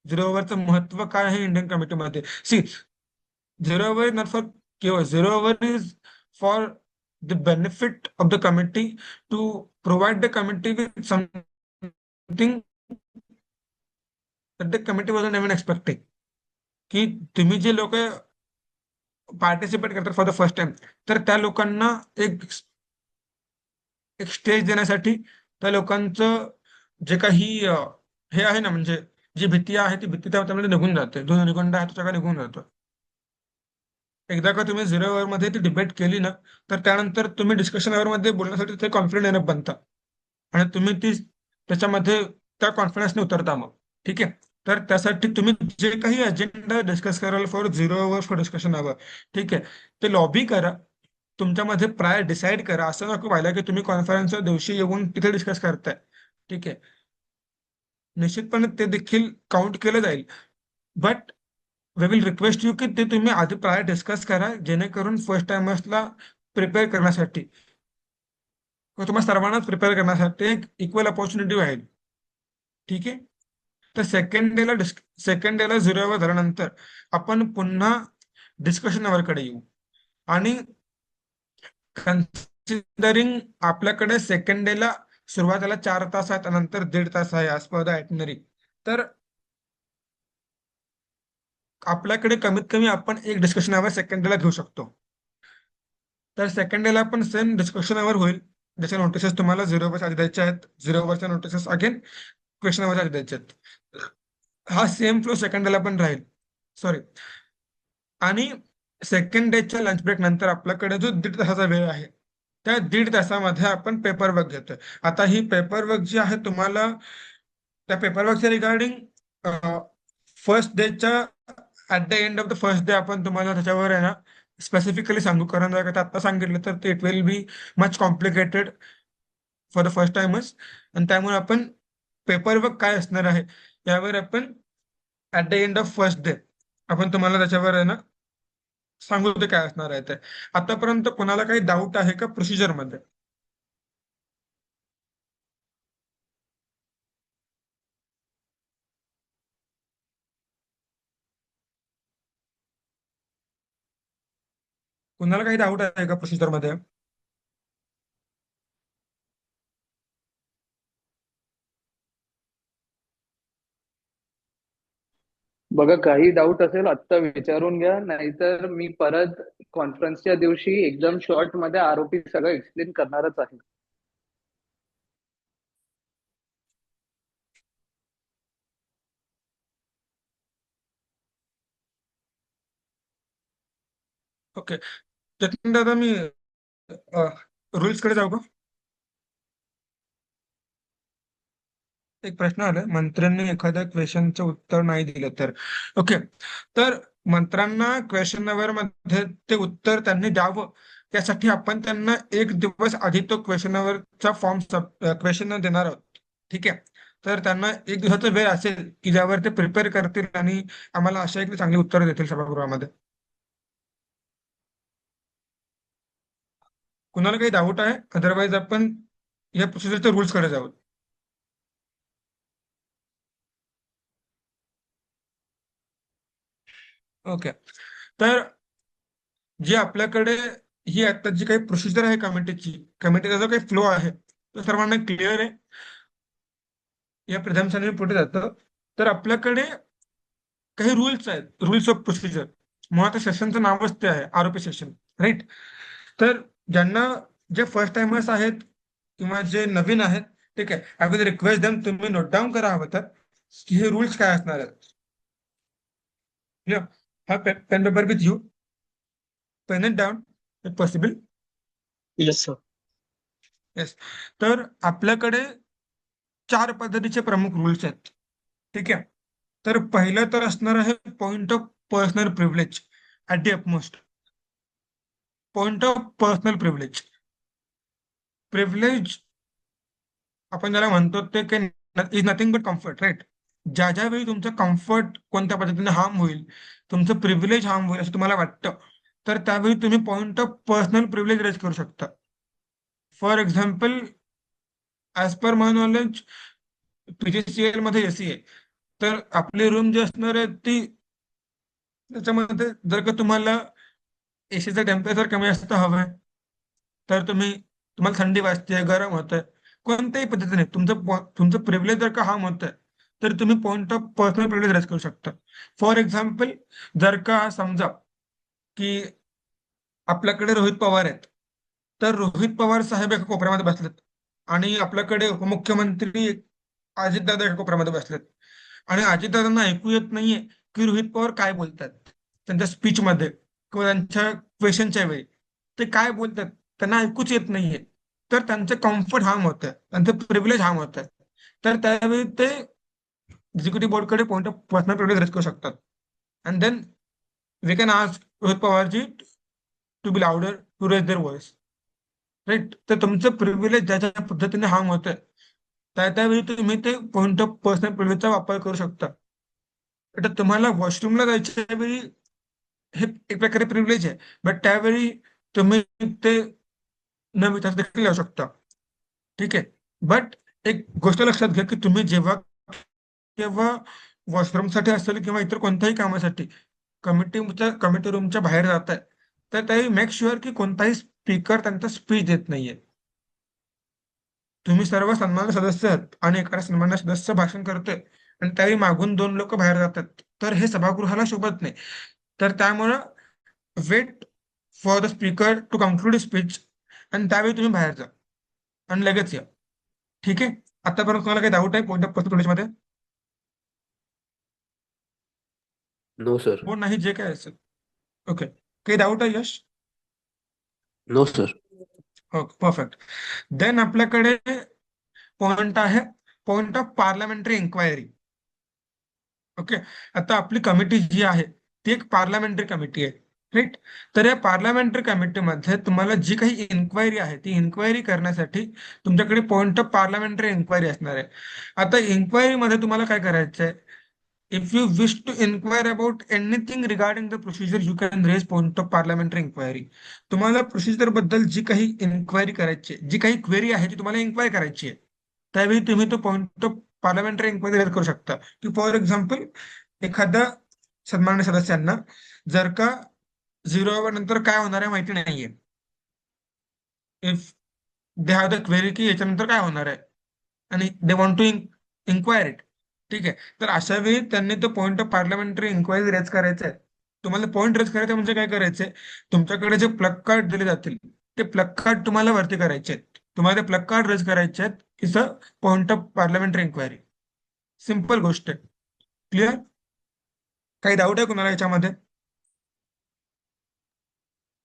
0 महत्व काय आहे इंडियन कमिटीमध्ये. सी 0 इज नॉट फॉर किंवा 0 is for the benefit of the committee to provide the committee with something that the committee wasn't even expecting. की तुम्ही जे लोक पार्टिसिपेट करतात फॉर द फर्स्ट टाइम तर त्या लोकांना एक स्टेज देण्यासाठी त्या लोकांचं जे काही हे आहे ना, म्हणजे जी भीती आहे ती भीती त्यामध्ये निघून जाते, जो निगंड आहे तो सगळा निघून जातो. एकदा का तुम्ही 0 मध्ये ती डिबेट केली ना तर त्यानंतर तुम्ही डिस्कशन मध्ये बोलण्यासाठी ते कॉन्फिडंट येणं बनता आणि तुम्ही ती त्याच्यामध्ये त्या कॉन्फिडन्सने उतरता मग. ठीक आहे, तर त्यासाठी तुम्ही जे काही अजेंडा डिस्कस कराल फॉर 0 फॉर डिस्कशन हवं, ठीक आहे, ते लॉबी करा, तुमच्यामध्ये प्रायर डिसाईड करा. असं नको व्हायला की तुम्ही कॉन्फरन्सच्या दिवशी येऊन तिथे डिस्कस करताय. ठीक आहे, निश्चितपणे ते देखील काउंट केलं जाईल, but we will request you की ते तुम्ही आधी प्रायर डिस्कस करा, जेणेकरून फर्स्ट टाइमर्सला प्रिपेअर करण्यासाठी तुम्हाला सर्वांनाच प्रिपेअर करण्यासाठी एक इक्वल अपॉर्च्युनिटी राहील. ठीक आहे, तर सेकंड डेला 0 झाल्यानंतर आपण पुन्हा डिस्कशन कडे येऊ आणि कन्सिडरिंग आपल्याकडे सेकंड डेला सुरुवातीला 4 तास आहेत, नंतर 1.5 तास आहे ॲज पर द आयटिनरी. तर आपल्याकडे कमीत कमी आपण एक डिस्कशन आवर सेकंड डेला घेऊ शकतो. तर सेकंड डेला पण सेम डिस्कशन आवर होईल, ज्याच्या नोटिसेस तुम्हाला 0 आधी द्यायचे आहेत. 0 नोटिसेस अगेन क्वेश्चन आधी द्यायचे आहेत. हा सेम फ्लो सेकंड डेला पण राहील. सॉरी, आणि सेकंड डेच्या लंच ब्रेक नंतर आपल्याकडे जो 1.5 तासाचा वेळ आहे त्या 1.5 तासामध्ये आपण पेपर वर्क घेतोय. आता ही पेपर वर्क जी आहे तुम्हाला त्या पेपर वर्कच्या रिगार्डिंग फर्स्ट डेच्या at the end of the first day आपण तुम्हाला त्याच्यावर आहे ना स्पेसिफिकली सांगू, कारण जर का आता सांगितलं तर ते it will be much complicated for the first timers. आणि त्यामुळे आपण पेपर वर्क काय असणार आहे यावर आपण at the end of first day आपण तुम्हाला त्याच्यावर आहे ना सांगू ते काय असणार आहे ते. आतापर्यंत कोणाला काही डाऊट आहे का प्रोसिजर मध्ये? कुणाला काही डाऊट आहे का प्रोसिजर मध्ये? बघा, काही डाऊट असेल आत्ता विचारून घ्या, नाहीतर मी परत कॉन्फरन्सच्या दिवशी एकदम शॉर्ट मध्ये आरोपी सगळं एक्सप्लेन करणारच आहे. ओके, जतीन दादा मी रुल्स कडे जाऊ का? एक प्रश्न आलाय, मंत्र्यांनी एखाद्या क्वेश्चनचं उत्तर नाही दिलं तर. ओके, तर मंत्र्यांना क्वेश्चन नंबर मध्ये ते उत्तर त्यांनी द्यावं त्यासाठी आपण त्यांना एक दिवस आधी तो क्वेश्चन नंबरचा फॉर्म क्वेश्चन देणार आहोत. ठीक आहे, तर त्यांना एक दिवसाचा वेळ असेल की ज्यावर ते प्रिपेअर करतील आणि आम्हाला आशा आहे की चांगली उत्तर देतील सभागृहामध्ये. कुणाला काही डाऊट आहे? अदरवाईज आपण या प्रोसिजरच्या रुल्स कडे जाऊ. ओके, तर जी आपल्याकडे ही आता जी काही प्रोसिजर आहे कमिटीचा जो काही फ्लो आहे तो सर्वांना क्लिअर आहे. या प्रथम पुढे जातं, तर आपल्याकडे काही रूल्स आहेत, रूल्स ऑफ प्रोसिजर. मुळात सेशनचं नावच ते आहे, आरोपी सेशन, राईट? तर ज्यांना जे फर्स्ट टाइमर्स आहेत किंवा जे नवीन आहेत, ठीक आहे, आय विल रिक्वेस्ट देम तुम्ही नोट डाऊन करा हवं तर की हे रूल्स काय असणार आहेत. हा pen paper with you, pen it down if possible. Yes sir. Yes, तर आपल्याकडे 4 पद्धतीचे प्रमुख रूल्स आहेत. ठीक आहे, तर पहिलं तर असणार आहे point of personal privilege at the upmost. Point of personal privilege, privilege आपण ज्याला म्हणतो ते काही is nothing but comfort, right? ज्या ज्या वेळी तुमचं कम्फर्ट कोणत्या पद्धतीने हार्म होईल, तुमचं प्रिव्हिलेज हार्म होईल असं तुम्हाला वाटतं, तर त्यावेळी तुम्ही point of personal privilege raise करू शकता. For example, as per my knowledge PGCL मध्ये एसी आहे, तर आपली रूम जी असणार आहे ती त्याच्यामध्ये जर का तुम्हाला एसीचं टेम्परेचर कमी जास्त हवंय, तर तुम्हाला थंडी वाजते, गरम होतंय, कोणत्याही पद्धतीने तुमचं प्रिव्हिलेज जर का हार्म होतंय, तर तुम्ही point of personal privilege raise करू शकता. फॉर एक्झाम्पल, जर का समजा की आपल्याकडे रोहित पवार आहेत, तर रोहित पवार साहेब एका कोपऱ्यामध्ये बसलेत आणि आपल्याकडे उपमुख्यमंत्री अजितदादा एका कोपऱ्यामध्ये बसलेत आणि अजितदादांना ऐकू येत नाहीये की रोहित पवार काय बोलतात त्यांच्या स्पीच मध्ये किंवा त्यांच्या क्वेश्चनच्या वेळी. ते काय बोलतात त्यांना ऐकूच येत नाहीये, तर त्यांचं कम्फर्ट हार्म होत आहे, त्यांचं प्रिव्हिलेज हार्म होत आहे. तर त्यावेळी ते एक्झिक्युटिव्ह बोर्डकडे point of personal privilege raise करू शकतात. And then we can ask Rohit पवारजी to be louder to raise their voice, right? तर तुमचं प्रिव्हिलेज ज्या ज्या पद्धतीने हार्म होत आहे त्यावेळी तुम्ही ते पॉइंट ऑफ पर्सनल प्रिव्हिलेजचा वापर करू शकता. आता तुम्हाला वॉशरूमला जायच्या वेळी हे एक प्रकारे प्रिव्हिलेज आहे, बट त्यावेळी तुम्ही ते न विचारता देखील जाऊ शकता. ठीक आहे, बट एक गोष्ट लक्षात घ्या की तुम्ही जेव्हा केव्हा वॉशरूमसाठी असेल किंवा इतर कोणत्याही कामासाठी कमिटी रूमच्या बाहेर जात आहे, तर त्यावेळी मेक शुअर की कोणताही स्पीकर त्यांचा स्पीच देत नाहीये. तुम्ही सर्व सन्मान्य सदस्य आहात आणि एखादा सन्मान्य सदस्य भाषण करतोय आणि त्यावेळी मागून 2 लोक बाहेर जातात, तर हे सभागृहाला शोभत नाही. तर त्यामुळं wait for the speaker to conclude speech आणि त्यावेळी तुम्ही बाहेर जा आणि लगेच या. ठीक आहे, आतापर्यंत तुम्हाला काही डाऊट आहे पॉइंट ऑफ पर्सनल मध्ये? No sir. हो, नाही, जे काय असेल. ओके, काही डाऊट आहे Yash? No sir. Okay, perfect. Then आपल्याकडे पॉइंट आहे point of parliamentary inquiry. Okay, आता आपली कमिटी जी आहे ती एक पार्लमेंटरी कमिटी आहे, राईट? तर या पार्लमेंटरी कमिटीमध्ये तुम्हाला जी काही इन्क्वायरी आहे ती इन्क्वायरी करण्यासाठी तुमच्याकडे पॉइंट ऑफ पार्लमेंटरी इन्क्वायरी असणार आहे. आता इन्क्वायरीमध्ये तुम्हाला काय करायचं आहे? If you wish to inquire about anything regarding the procedure you can raise point of parliamentary inquiry. तुम्हाला प्रोसिजर बद्दल जी काही इन्क्वायरी करायची आहे, जी काही क्वेरी आहे ती तुम्हाला इन्क्वायरी करायची आहे, त्यावेळी तुम्ही तो point of parliamentary inquiry raise करू शकता. की फॉर एक्झाम्पल, एखाद्या सन्मान्य सदस्यांना जर का झिरो नंतर काय होणार आहे माहिती नाहीये. If they have the query की याच्यानंतर काय होणार आहे आणि they want to inquire it. ठीक आहे, तर अशा वेळी त्यांनी तो point of parliamentary inquiry raise करायचा आहे. तुम्हाला पॉइंट रेज करायचा म्हणजे काय करायचंय, तुमच्याकडे जे प्लग कार्ड दिले जातील ते प्लग कार्ड तुम्हाला वरती करायचे आहेत. तुम्हाला ते प्लग कार्ड रेज करायचे आहेत is a point of parliamentary inquiry. Simple गोष्ट आहे. क्लिअर? काही डाऊट आहे कुणाला याच्यामध्ये?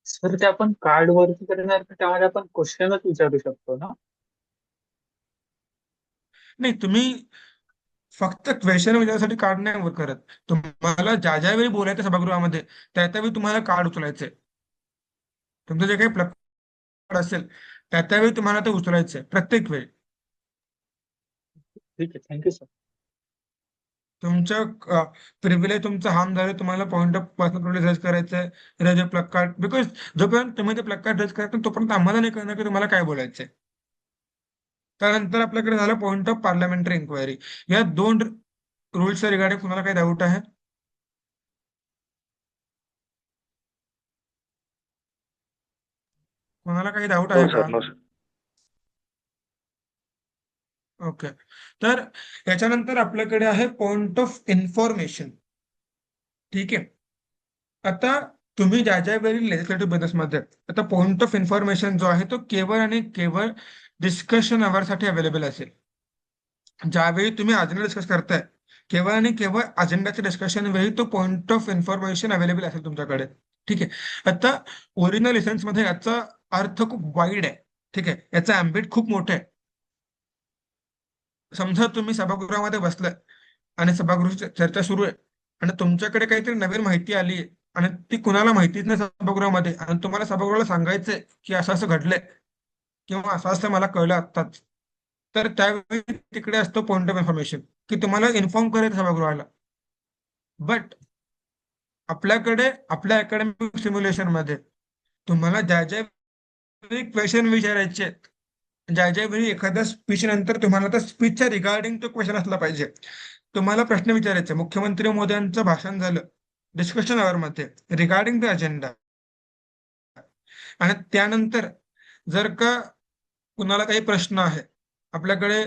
सर ते आपण कार्ड वरती करणार तर त्यामध्ये आपण क्वेश्चनच विचारू शकतो ना? नाही, तुम्ही फक्त क्वेश्चन विचारण्यासाठी कार्ड नाही करत. तुम्हाला ज्या ज्या वेळी बोलायचं सभागृहामध्ये त्या त्यावेळी तुम्हाला कार्ड उचलायचंय. तुमचं जे काही प्लग कार्ड असेल त्या त्यावेळी तुम्हाला ते उचलायचंय प्रत्येक वेळी. ठीक आहे, थँक्यू सर. तुमच्या प्रिव्हिलेज तुमचं हार्म झालं, तुम्हाला point of personal privilege raise करायचंय, रेज प्लग कार्ड. बिकॉज जोपर्यंत तुम्ही ते प्लग कार्ड रेज करता तोपर्यंत आम्हाला नाही कळणार की तुम्हाला काय बोलायचंय. त्यानंतर आपल्याकडे झालं पॉइंट ऑफ पार्लमेंटरी इन्क्वायरी. या दोन रूल्सच्या रिगार्डिंग कुणाला काही डाऊट आहे? कोणाला काही डाऊट आहे नो का? Sir, no sir. ओके, तर याच्यानंतर आपल्याकडे आहे पॉइंट ऑफ इन्फॉर्मेशन. ठीक आहे, आता तुम्ही ज्या ज्या वेळी लेजिस्लेटिव्ह बिझनेसमध्ये आता पॉइंट ऑफ इन्फॉर्मेशन जो आहे तो केवळ आणि केवळ डिस्कशन अवरसाठी अवेलेबल असेल. ज्यावेळी तुम्ही अजेंडा डिस्कस करताय केवळ आणि केवळ अजेंडाच्या डिस्कशन वेळी तो पॉइंट ऑफ इन्फॉर्मेशन अवेलेबल असेल तुमच्याकडे. ठीक आहे, आता ओरिजिनल इसेन्स मध्ये याचा अर्थ खूप वाईड आहे. ठीक आहे, याचा अँबिट खूप मोठं आहे. समजा तुम्ही सभागृहामध्ये बसलाय आणि सभागृहाची चर्चा सुरू आहे आणि तुमच्याकडे काहीतरी नवीन माहिती आली आहे आणि ती कुणाला माहितीच नाही सभागृहामध्ये, आणि तुम्हाला सभागृहाला सांगायचंय की असं असं घडलंय किंवा असं असं मला कळलं आत्ताच, तर त्यावेळी तिकडे असतो पॉइंट ऑफ इन्फॉर्मेशन की तुम्हाला इन्फॉर्म करायचं सभागृहाला. बट आपल्याकडे आपल्या अकॅडमिक सिम्युलेशन मध्ये तुम्हाला ज्या ज्या वेळी क्वेश्चन विचारायचे आहेत, ज्या ज्या वेळी एखाद्या स्पीच नंतर तुम्हाला त्या स्पीचच्या रिगार्डिंग तो क्वेश्चन असला पाहिजे. तुम्हाला प्रश्न विचारायचे, मुख्यमंत्री महोदयांचं भाषण झालं डिस्कशन आवर मध्ये रिगार्डिंग द अजेंडा, आणि त्यानंतर जर का कुणाला काही प्रश्न आहे आपल्याकडे,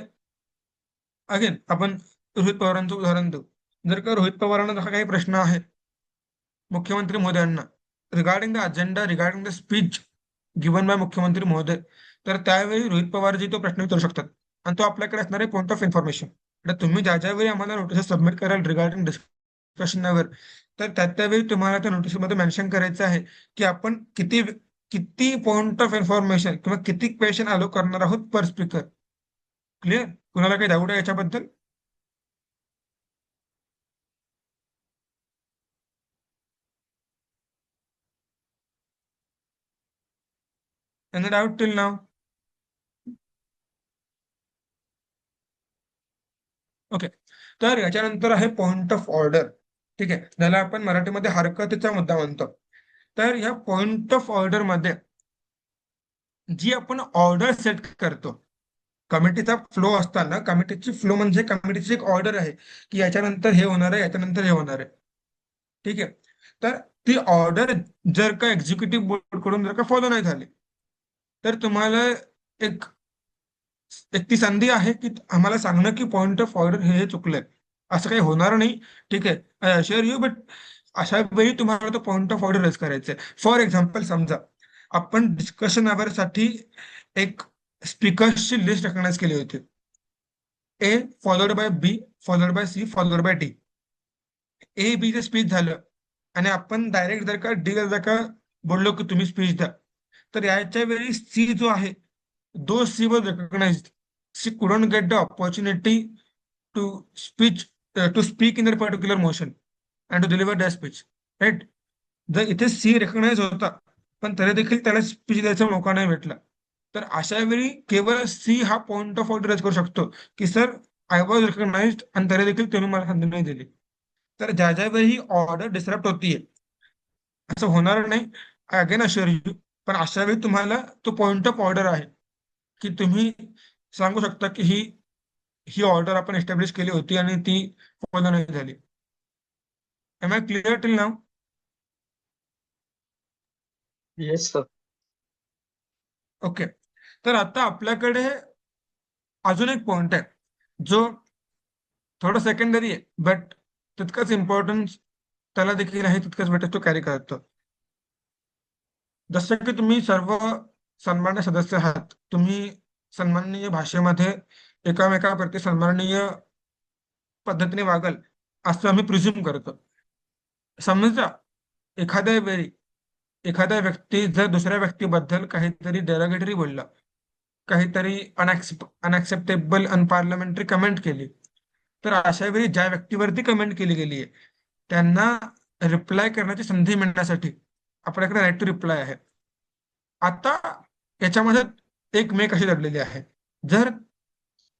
अगेन आपण रोहित पवारांचं उदाहरण देऊ. जर का रोहित पवारांना जसा काही प्रश्न आहे मुख्यमंत्री महोदयांना regarding the agenda, regarding the speech given by मुख्यमंत्री महोदय, तर त्यावेळी रोहित पवारजी तो प्रश्न विचारू शकतात आणि तो आपल्याकडे असणार आहे पॉइंट ऑफ इन्फॉर्मेशन. तुम्ही ज्या ज्या वेळी आम्हाला नोटीस सबमिट कराल रिगार्डिंग डिस्कशनवर, तर त्या त्यावेळी तुम्हाला त्या नोटीसमध्ये मेन्शन करायचं आहे की आपण किती किती पॉइंट ऑफ इन्फॉर्मेशन किंवा किती क्वेश्चन अलो करणार आहोत पर स्पीकर. क्लिअर? कुणाला काही डाऊट आहे याच्याबद्दल? Any doubt till now? Okay, तर याच्यानंतर आहे पॉइंट ऑफ ऑर्डर. ठीक आहे, ज्याला आपण मराठीमध्ये हरकतीचा मुद्दा म्हणतो. तर या पॉइंट ऑफ ऑर्डर मध्ये जी आपण ऑर्डर सेट करतो, कमिटीचा फ्लो असताना कमिटीची फ्लो म्हणजे कमिटीची एक ऑर्डर आहे की याच्यानंतर हे होणार आहे, याच्यानंतर हे होणार आहे. ठीक आहे, तर ती ऑर्डर जर का एक्झिक्युटिव्ह बोर्ड कडून जर का फॉलो नाही झाली तर तुम्हाला एक एक ती संधी आहे की आम्हाला सांगणं की पॉइंट ऑफ ऑर्डर हे चुकलंय. असं काही होणार नाही. ठीक आहे, आय अश्युअर यू. बट अशा वेळी तुम्हाला तो पॉइंट ऑफ ऑर्डर रेज करायचा आहे. फॉर एक्झाम्पल, समजा आपण डिस्कशन आवर साठी एक स्पीकर्सची लिस्ट रेकग्नाइज केली होती, A followed by B followed by C followed by D. A B चं स्पीच झालं आणि आपण डायरेक्ट जर का डी जर का बोललो की तुम्ही स्पीच द्या, तर याच्या वेळी सी जो आहे though C was recognized, C couldn't get the opportunity to speech to speak in their particular motion and to deliver the speech. Right? जर इथे सी रेकग्नाइज होता पण तरी देखील त्याला स्पीच द्यायचा मौका नाही भेटला, तर अशा वेळी केवळ सी हा पॉइंट ऑफ ऑर्डर रेज करू शकतो की सर आय वॉज रेकग्नाइज्ड आणि तरी देखील तुम्ही मला संधी नाही दिली. तर ज्या ज्या वेळी ऑर्डर डिसरप्ट होतीये, असं होणार नाही, अगेन अश्युअर यू, पण अशा वेळी तुम्हाला तो पॉइंट ऑफ ऑर्डर आहे की तुम्ही सांगू शकता की ही ही ऑर्डर आपण एस्टॅब्लिश केली होती आणि ती फॉलो नाही झाली. Am I clear till now? Yes sir. Okay. तर आता आपल्याकडे अजून एक पॉइंट आहे जो थोडा सेकंडरी आहे बट तितकंच इम्पॉर्टन्स त्याला देखील आहे, तितकंच वेटेज तो कॅरी करतो. जसं की तुम्ही सर्व सन्मान्य सदस्य आहात, तुम्ही सन्माननीय भाषेमध्ये एकामेकाप्रती सन्माननीय पद्धतीने वागाल असं आम्ही प्रिझ्युम करतो. समजा एखाद्या वेळी एखाद्या व्यक्ती जर दुसऱ्या व्यक्तीबद्दल काहीतरी डेरोगेटरी बोलला, काहीतरी अनऍक्सेप्टेबल अनपार्लमेंटरी कमेंट केली, तर अशा वेळी ज्या व्यक्तीवरती कमेंट केली गेली आहे त्यांना रिप्लाय करण्याची संधी मिळण्यासाठी आपल्याकडे राईट टू रिप्लाय आहे. आता याच्यामध्ये एक मेक अशी दडलेली आहे, जर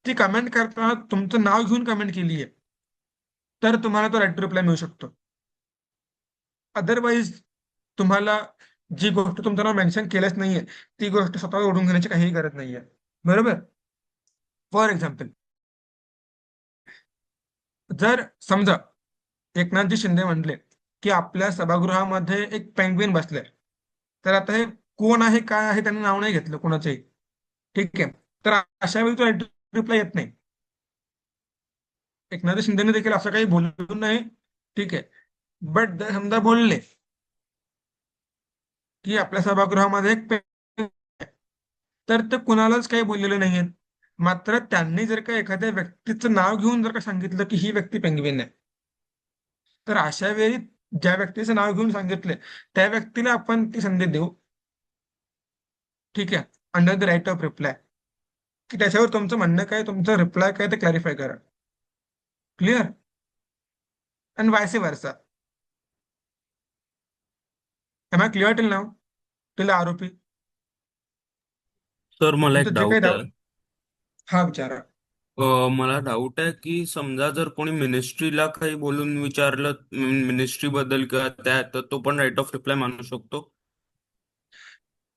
ती कमेंट करताना तुमचं नाव घेऊन कमेंट केली आहे तर तुम्हाला तो राईट टू रिप्लाय मिळू शकतो. अदरवाईज तुम्हाला जी गोष्ट तुमचं नाव मेन्शन केलंच नाहीये ती गोष्ट स्वतः ओढून घेण्याची काहीही गरज नाहीये. बरोबर. फॉर एक्झाम्पल, जर समजा एकनाथजी शिंदे म्हणले की आपल्या सभागृहामध्ये एक पेंग्विन बसलाय, तर आता हे कोण आहे काय आहे त्यांनी नाव नाही घेतलं कोणाचंही, ठीक आहे, तर अशा वेळी तो रिप्लाय येत नाही. एकनाथ शिंदेने देखील असं काही बोलू नाही, ठीक आहे, बट जर समजा बोलले की आपल्या सभागृहामध्ये एक पेंग्विन आहे, तर ते कुणालाच काही बोललेलं नाहीये. मात्र त्यांनी जर का एखाद्या व्यक्तीचं नाव घेऊन जर का सांगितलं की ही व्यक्ती पेंग्विन आहे, तर अशा वेळी ज्या व्यक्तीचं नाव घेऊन सांगितलंय त्या व्यक्तीला आपण ती संधी देऊ, ठीक आहे, under the right of reply, की त्याच्यावर तुमचं म्हणणं काय, तुमचं रिप्लाय काय ते क्लॅरिफाय करा. Clear. And vice versa. Am I clear till now, till आरोपी? सर मला एक तुमचं जे काही डाऊट डाऊट, आहे. हा विचारा. मला डाऊट आहे की समजा जर कोणी मिनिस्ट्रीला काही बोलून विचारलं मिनिस्ट्री बद्दल किंवा त्या, तर तो पण राईट ऑफ रिप्लाय मानू शकतो.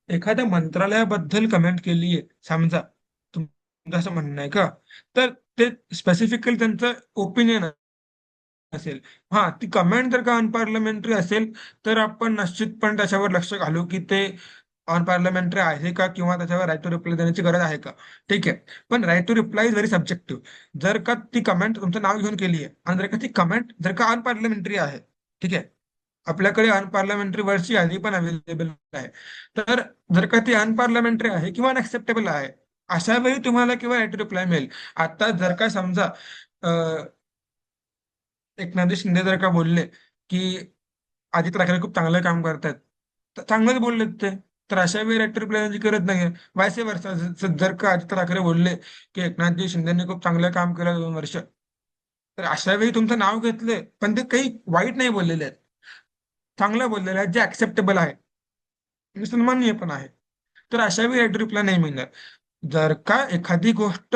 एखाद्या मंत्रालयाबद्दल कमेंट केली आहे समजा, तुमचं असं म्हणणं आहे का, तर ते स्पेसिफिकली त्यांचं ओपिनियन असेल. हा, ती कमेंट जर का अनपार्लमेंटरी असेल तर आपण निश्चितपणे त्याच्यावर लक्ष घालू की ते अनपार्लमेंटरी आहे का किंवा त्याच्यावर राईट टू रिप्लाय देण्याची गरज आहे का, ठीक आहे. पण right to reply is very subjective. जर का ती कमेंट तुमचं नाव घेऊन केली आहे आणि जर का ती कमेंट जर का अनपार्लमेंटरी आहे, ठीक आहे, आपल्याकडे अनपार्लमेंटरी वर्डची यादी पण अवेलेबल आहे, तर जर का ती अनपार्लमेंटरी आहे किंवा अनएक्सेप्टेबल आहे अशा वेळी तुम्हाला किंवा राईट टू रिप्लाय मिळेल. आता जर का समजा एकनाथ शिंदे जर का बोलले की आदित्य ठाकरे खूप चांगलं काम करतात, तर चांगलंच बोलले ते, तर अशा वेळी राईट टू रिप्लाय देण्याची गरज नाहीये. वायस वर्सा, जर का आदित्य ठाकरे बोलले की एकनाथजी शिंदेने खूप चांगलं काम केलं 2 वर्ष, तर अशा वेळी तुमचं नाव घेतलंय पण ते काही वाईट नाही बोललेले आहेत, चांगलं बोललेलं आहे, जे ऍक्सेप्टेबल आहे आणि सन्माननीय पण आहे, तर अशा वेळी राईट टू रिप्लाय नाही मिळणार. जर का एखादी गोष्ट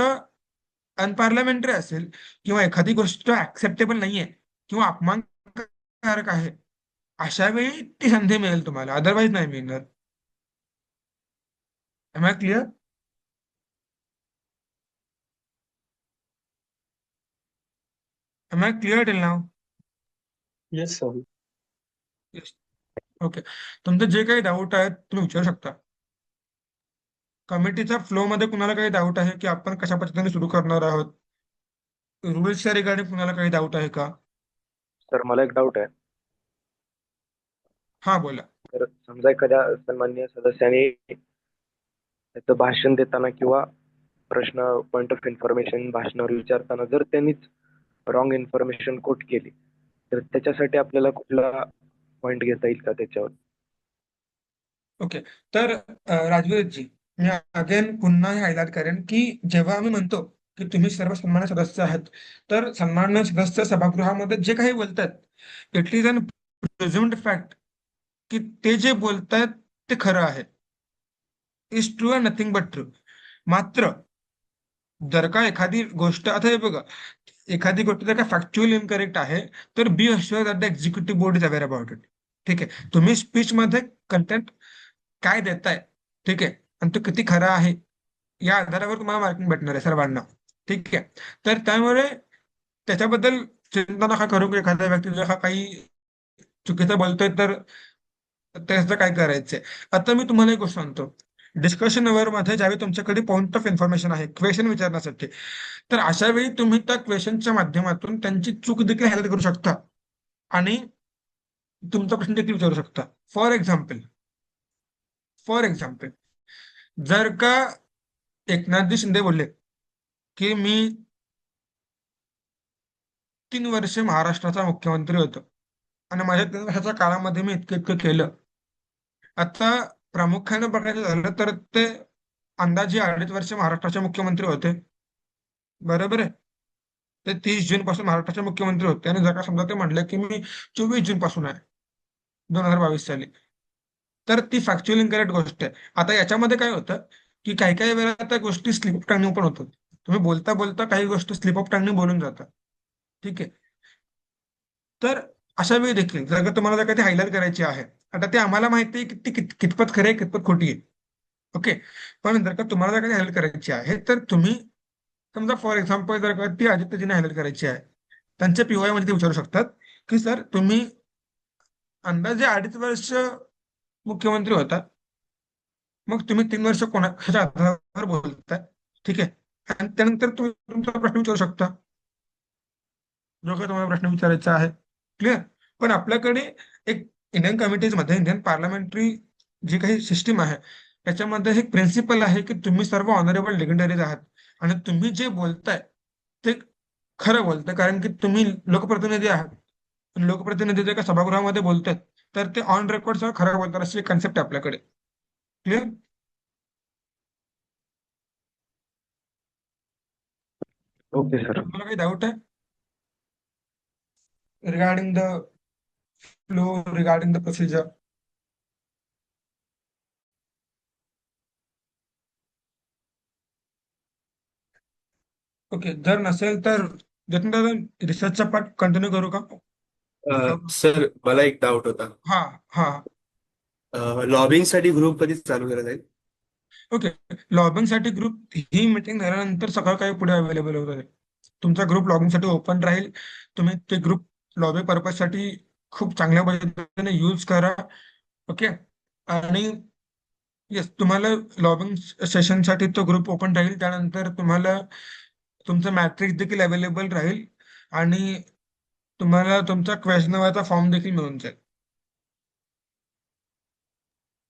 अनपार्लमेंटरी असेल किंवा एखादी गोष्ट ऍक्सेप्टेबल नाहीये किंवा अपमानकारक आहे, अशा वेळी ती संधी मिळेल तुम्हाला, अदरवाईज नाही मिळणार. Am I clear? Am I clear till now? Yes sir. Okay. तुमचे जे काही डाऊट आहेत तुम्ही विचारू शकता. कमिटीच्या फ्लो मध्ये कुणाला काही डाऊट आहे की आपण कशा पद्धतीने सुरू करणार आहोत, रुल्सच्या रिगार्डिंग कुणाला काही डाऊट आहे का? सर मला एक डाऊट आहे. हा बोला. तर समजा एखाद्या सन्माननीय सदस्याने त्याचं भाषण देताना किंवा प्रश्न पॉइंट ऑफ इन्फॉर्मेशन भाषणावर विचारताना जर त्यांनीच रॉंग इन्फॉर्मेशन कोट केली, तर त्याच्यासाठी आपल्याला कुठला पॉइंट घेता येईल का त्याच्यावर? ओके. तर राजवीरजी, मी अगेन पुन्हा हे हायलाइट करेन की जेव्हा आम्ही म्हणतो की तुम्ही सर्व सन्मान्य सदस्य आहात, तर सन्मान्य सदस्य सभागृहामध्ये जे काही बोलतात it is an present fact की ते जे बोलतायत ते खरं आहे, is true and nothing but true. मात्र जर का एखादी गोष्ट, आता हे बघा, एखादी गोष्ट जर का फॅक्च्युअल इनकरेक्ट आहे तर be assure that the executive board is aware about it. ठीक आहे, तुम्ही स्पीच मध्ये कंटेंट काय देताय, ठीक आहे, आणि तो किती खरा आहे या आधारावर तुम्हाला मार्किंग भेटणार आहे सर्वांना, ठीक आहे. तर त्यामुळे त्याच्याबद्दल चिंता नका करू की एखाद्या व्यक्ती जर का काही चुकीचं बोलतोय तर त्याचं काय करायचंय. आता मी तुम्हाला एक गोष्ट सांगतो. डिस्कशन अवर मध्ये ज्यावेळी तुमच्याकडे पॉइंट ऑफ इन्फॉर्मेशन आहे क्वेश्चन विचारण्यासाठी, तर अशा वेळी तुम्ही त्या क्वेश्चनच्या माध्यमातून त्यांची चूक देखील हायलाइट करू शकता आणि तुमचा प्रश्न देखील विचारू शकता. फॉर एक्झाम्पल जर का एकनाथजी शिंदे बोलले की मी 3 वर्ष महाराष्ट्राचा मुख्यमंत्री होतो आणि माझ्या 3 वर्षाच्या काळामध्ये मी इतकं इतकं केलं. आता प्रामुख्याने बघायचं झालं तर ते अंदाजे 2.5 वर्ष महाराष्ट्राचे मुख्यमंत्री होते, बरोबर आहे. ते 30 जून पासून महाराष्ट्राचे मुख्यमंत्री होते आणि जर का समजा ते म्हणले की मी 24 जून पासून आहे 2022 साली, तर ती फॅक्च्युअल इनकरेक्ट गोष्ट आहे. आता याच्यामध्ये काय होतं की काही काही वेळा त्या गोष्टी स्लिप ऑफ टंगने पण होतात. तुम्ही बोलता बोलता काही गोष्टी स्लिप ऑफ टंगने बोलून जातात, ठीक आहे. तर अशा वेळी देखील जर का तुम्हाला जर का ती हायलाइट करायची आहे, आता ते आम्हाला माहिती आहे की ती कितपत खरी आहे कितपत खोटी आहे, ओके. पण जर का तुम्हाला जर का हायलाइट करायची आहे तर तुम्ही समजा फॉर एक्झाम्पल जर का ती आदित्यजीने हायलाइट करायची आहे, त्यांच्या पीओआय मध्ये ते विचारू शकतात की सर तुम्ही अंदाजे 2.5 वर्ष मुख्यमंत्री होता, मग तुम्ही 3 वर्ष कोणाच्या आधारावर बोलताय, ठीक आहे. आणि त्यानंतर तुम्ही तुमचा प्रश्न विचारू शकता जो काही तुम्हाला प्रश्न विचारायचा आहे, क्लिअर. पण आपल्याकडे एक इंडियन कमिटीजमध्ये इंडियन पार्लमेंटरी जी काही सिस्टीम आहे त्याच्यामध्ये एक प्रिन्सिपल आहे की तुम्ही सर्व ऑनरेबल डिग्निटरीज आहात आणि तुम्ही जे बोलताय ते खरं बोलताय, कारण की तुम्ही लोकप्रतिनिधी आहात. आणि लोकप्रतिनिधी जर का सभागृहामध्ये बोलतात तर ते ऑन रेकॉर्ड सह खरं बोलतात, अशी एक कन्सेप्ट आहे आपल्याकडे, क्लिअर. Okay sir. तुम्हाला काही डाऊट आहे regarding the flow, regarding the procedure? Okay, जर नसेल तर जतन दादा रिसर्चचा पार्ट कंटिन्यू करू का? सर मला एक डाऊट होता. हा हा लॉबिंगसाठी ग्रुप कधी चालू केला जाईल? ओके. लॉगिंगसाठी ग्रुप ही मीटिंग झाल्यानंतर सगळं काही पुढे अवेलेबल होत आहे. तुमचा ग्रुप लॉगिंगसाठी ओपन राहील. तुम्ही ते ग्रुप लॉबी पर्पजसाठी खूप चांगल्या पद्धतीने यूज करा, ओके. आणि येस, तुम्हाला लॉगिंग सेशनसाठी तो ग्रुप ओपन राहील. त्यानंतर तुम्हाला तुमचं मॅट्रिक्स देखील अवेलेबल राहील आणि तुम्हाला तुमचा क्वेश्चनवरचा फॉर्म देखील मिळून जाईल.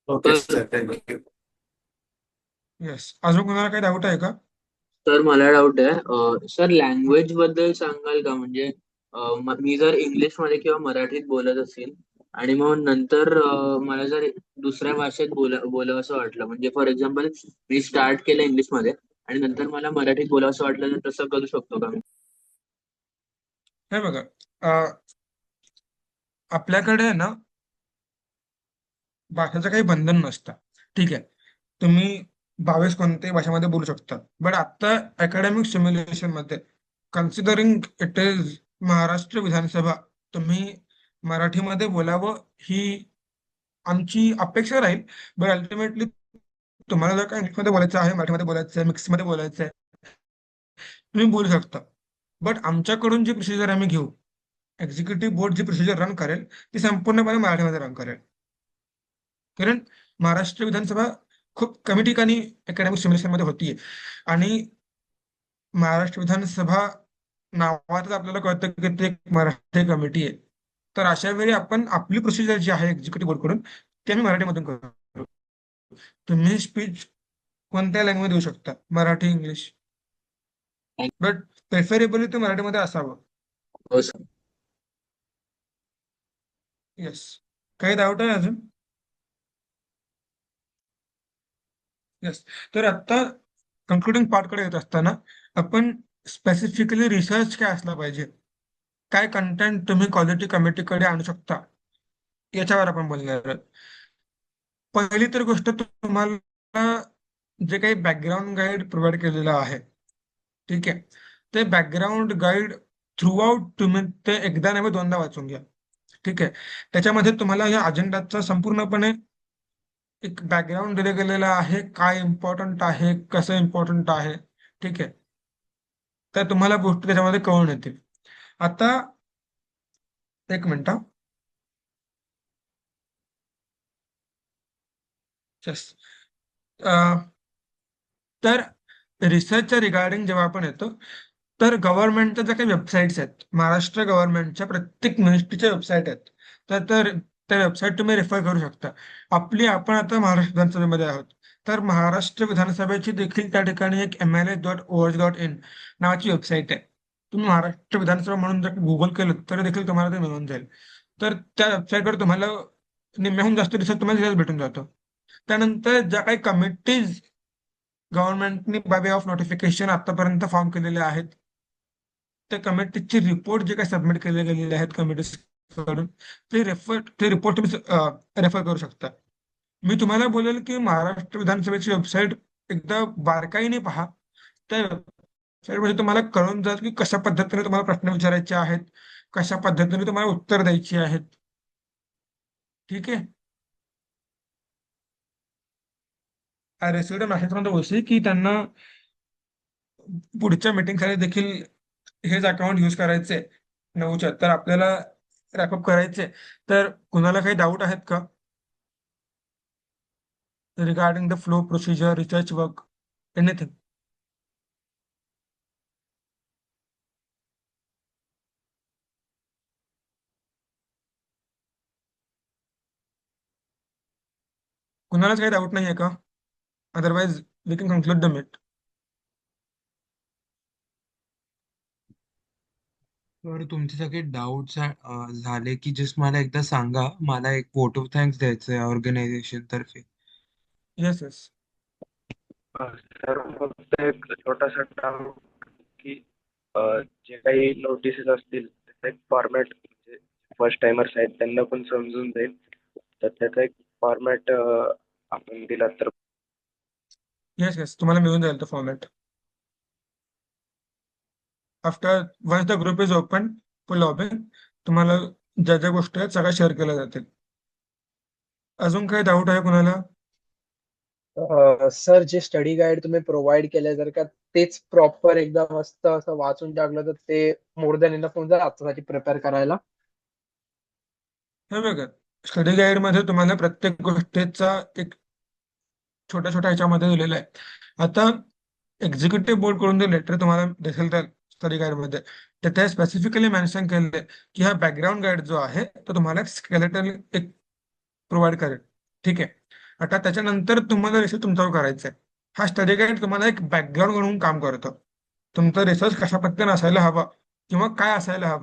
Okay sir, thank you. येस, अजून कोणाला काही डाऊट आहे का? तर मला डाऊट आहे सर, लँग्वेज बद्दल सांगाल का? म्हणजे मी जर इंग्लिश मध्ये किंवा मराठीत बोलत असेल आणि मग नंतर मला जर दुसऱ्या भाषेत बोलावंसं वाटलं, म्हणजे फॉर एक्झाम्पल मी स्टार्ट केलं इंग्लिश मध्ये आणि नंतर मला मराठीत बोलावंसं वाटलं, तर तसं करू शकतो का मी? हे बघा, आपल्याकडे आहे ना भाषेचं काही बंधन नसतं, ठीक आहे. तुम्ही 22 कोणत्याही भाषेमध्ये बोलू शकता. बट आता अकॅडमिक सिम्युलेशन मध्ये कन्सिडरिंग इट इज महाराष्ट्र विधानसभा, तुम्ही मराठीमध्ये बोलावं ही आमची अपेक्षा राहील. बट अल्टिमेटली तुम्हाला जर का इंग्लिशमध्ये बोलायचं आहे, मराठीमध्ये बोलायचं आहे, मिक्समध्ये बोलायचं आहे, तुम्ही बोलू शकता. बट आमच्याकडून जी प्रोसिजर आम्ही घेऊ, एक्झिक्युटिव्ह बोर्ड जी प्रोसिजर रन करेल ती संपूर्णपणे मराठीमध्ये रन करेल. कारण महाराष्ट्र विधानसभा खूप कमी ठिकाणी अकॅडमिक सिम्युलेशन मध्ये होतीये आणि महाराष्ट्र विधानसभा नावातच आपल्याला कळतं की ते एक मराठी कमिटी आहे. तर अशा वेळी आपण आपली प्रोसिजर जी आहे एक्झिक्युटिव्ह बोर्ड कडून ती आम्ही मराठीमधून करू. तुम्ही स्पीच कोणत्या लँग्वेज देऊ शकता, मराठी, इंग्लिश, बट प्रेफरेबली ते मराठीमध्ये असावं. हो सर. येस, काही डाऊट आहे अजून? येस, तर आता कन्क्लुडिंग पार्टकडे येत असताना आपण स्पेसिफिकली रिसर्च काय असला पाहिजे, काय कंटेंट तुम्ही क्वालिटी कमिटीकडे आणू शकता, याच्यावर आपण बोलणार आहोत. पहिली तर गोष्ट, तुम्हाला जे काही बॅकग्राऊंड गाईड प्रोव्हाइड केलेलं आहे, ठीक आहे, ते बॅकग्राऊंड गाईड थ्रू आउट तुम्ही ते एकदा नव्हे दोनदा वाचून घ्या, ठीक आहे. त्याच्यामध्ये तुम्हाला या अजेंडाचा संपूर्णपणे एक बॅकग्राऊंड दिलं गेलेलं आहे, काय इम्पॉर्टंट आहे, कसं इम्पॉर्टंट आहे, ठीक आहे. तर तुम्हाला गोष्टी त्याच्यामध्ये कळून येतील. आता एक मिनिट. Yes. तर रिसर्चच्या रिगार्डिंग जेव्हा आपण येतो तर गव्हर्नमेंटच्या ज्या काही वेबसाईट्स आहेत महाराष्ट्र गव्हर्नमेंटच्या प्रत्येक मिनिस्ट्रीच्या वेबसाईट आहेत तर त्या वेबसाईट तुम्ही रेफर करू शकता. आपण आता महाराष्ट्र विधानसभेमध्ये आहोत तर महाराष्ट्र विधानसभेची देखील त्या ठिकाणी एक MLA.org.in नावाची वेबसाईट आहे. तुम्ही महाराष्ट्र विधानसभा म्हणून जर गुगल केलं तर देखील तुम्हाला ते मिळून जाईल. तर त्या वेबसाईटवर तुम्हाला निम्म्याहून जास्त रिसर्च तुम्हाला तिथेच भेटून जातो. त्यानंतर ज्या काही कमिटीज गव्हर्नमेंटनी बाय वे ऑफ नोटिफिकेशन आतापर्यंत फॉर्म केलेले आहेत त्या कमिटीचे रिपोर्ट जे काही सबमिट केले गेलेले आहेत कमिटीज कडून ते रिपोर्ट तुम्ही रेफर करू शकता. मी तुम्हाला बोलेल की महाराष्ट्र विधानसभेची वेबसाईट एकदा बारकाईने पहा. त्या वेबसाईटमध्ये तुम्हाला कळून जाईल की कशा पद्धतीने तुम्हाला प्रश्न विचारायचे आहेत, कशा पद्धतीने तुम्हाला उत्तर द्यायची आहेत. ठीक आहे. I received a message from the OC की त्यांना पुढच्या मीटिंगसाठी देखील हेच अकाउंट यूज करायचे 9च्या तर आपल्याला रॅपअप करायचे. तर कुणाला काही डाऊट आहेत का regarding the flow procedure research work anything? कुणालाच काही डाऊट नाहीये का? Otherwise we can conclude the meet. तर तुमचे सगळे डाऊट्स झाले की जस्ट मला एकदा सांगा. मला एक वोट ऑफ थँक्स द्यायचं आहे ऑर्गनायझेशन तर्फे. Yes yes. सर फक्त एक छोटासा डाऊट की जे काही नोटिसेस असतील त्याचा एक फॉर्मॅट म्हणजे फर्स्ट टाइमर्स आहेत त्यांना पण समजून जाईल तर त्याचा एक फॉर्मॅट आपण दिला तर येस येस तुम्हाला मिळून जाईल तो format. After once the group is open for login तुम्हाला ज्या ज्या गोष्टी आहेत सगळ्या शेअर केल्या जातील. अजून काही डाऊट आहे कुणाला? सर जे स्टडी गाईड तुम्ही प्रोव्हाइड केलंय जर का तेच प्रॉपर एकदा मस्त असं वाचून टाकलं तर ते मोर दॅन इनफ होऊन जाईल आतासाठी प्रिपेअर करायला. हे बघा स्टडी गाईड मध्ये तुम्हाला प्रत्येक गोष्टीचा एक छोट्या छोट्या ह्याच्यामध्ये दिलेला आहे. आता एक्झिक्युटिव्ह बोर्ड कडून जे लेटर तुम्हाला दिसेल त्या स्टडी गाईड मध्ये तर त्या स्पेसिफिकली मेन्शन केलेलं आहे की हा बॅकग्राऊंड गाईड जो आहे तो तुम्हाला स्केलेटल एक प्रोव्हाइड करेल. ठीक आहे. आता त्याच्यानंतर तुम्हाला रिसर्च तुमच्यावर करायचा आहे. हा स्टडी गाईड तुम्हाला एक बॅकग्राऊंड म्हणून काम करतो. तुमचा रिसर्च कशा पद्धतीने असायला हवा किंवा काय असायला हवं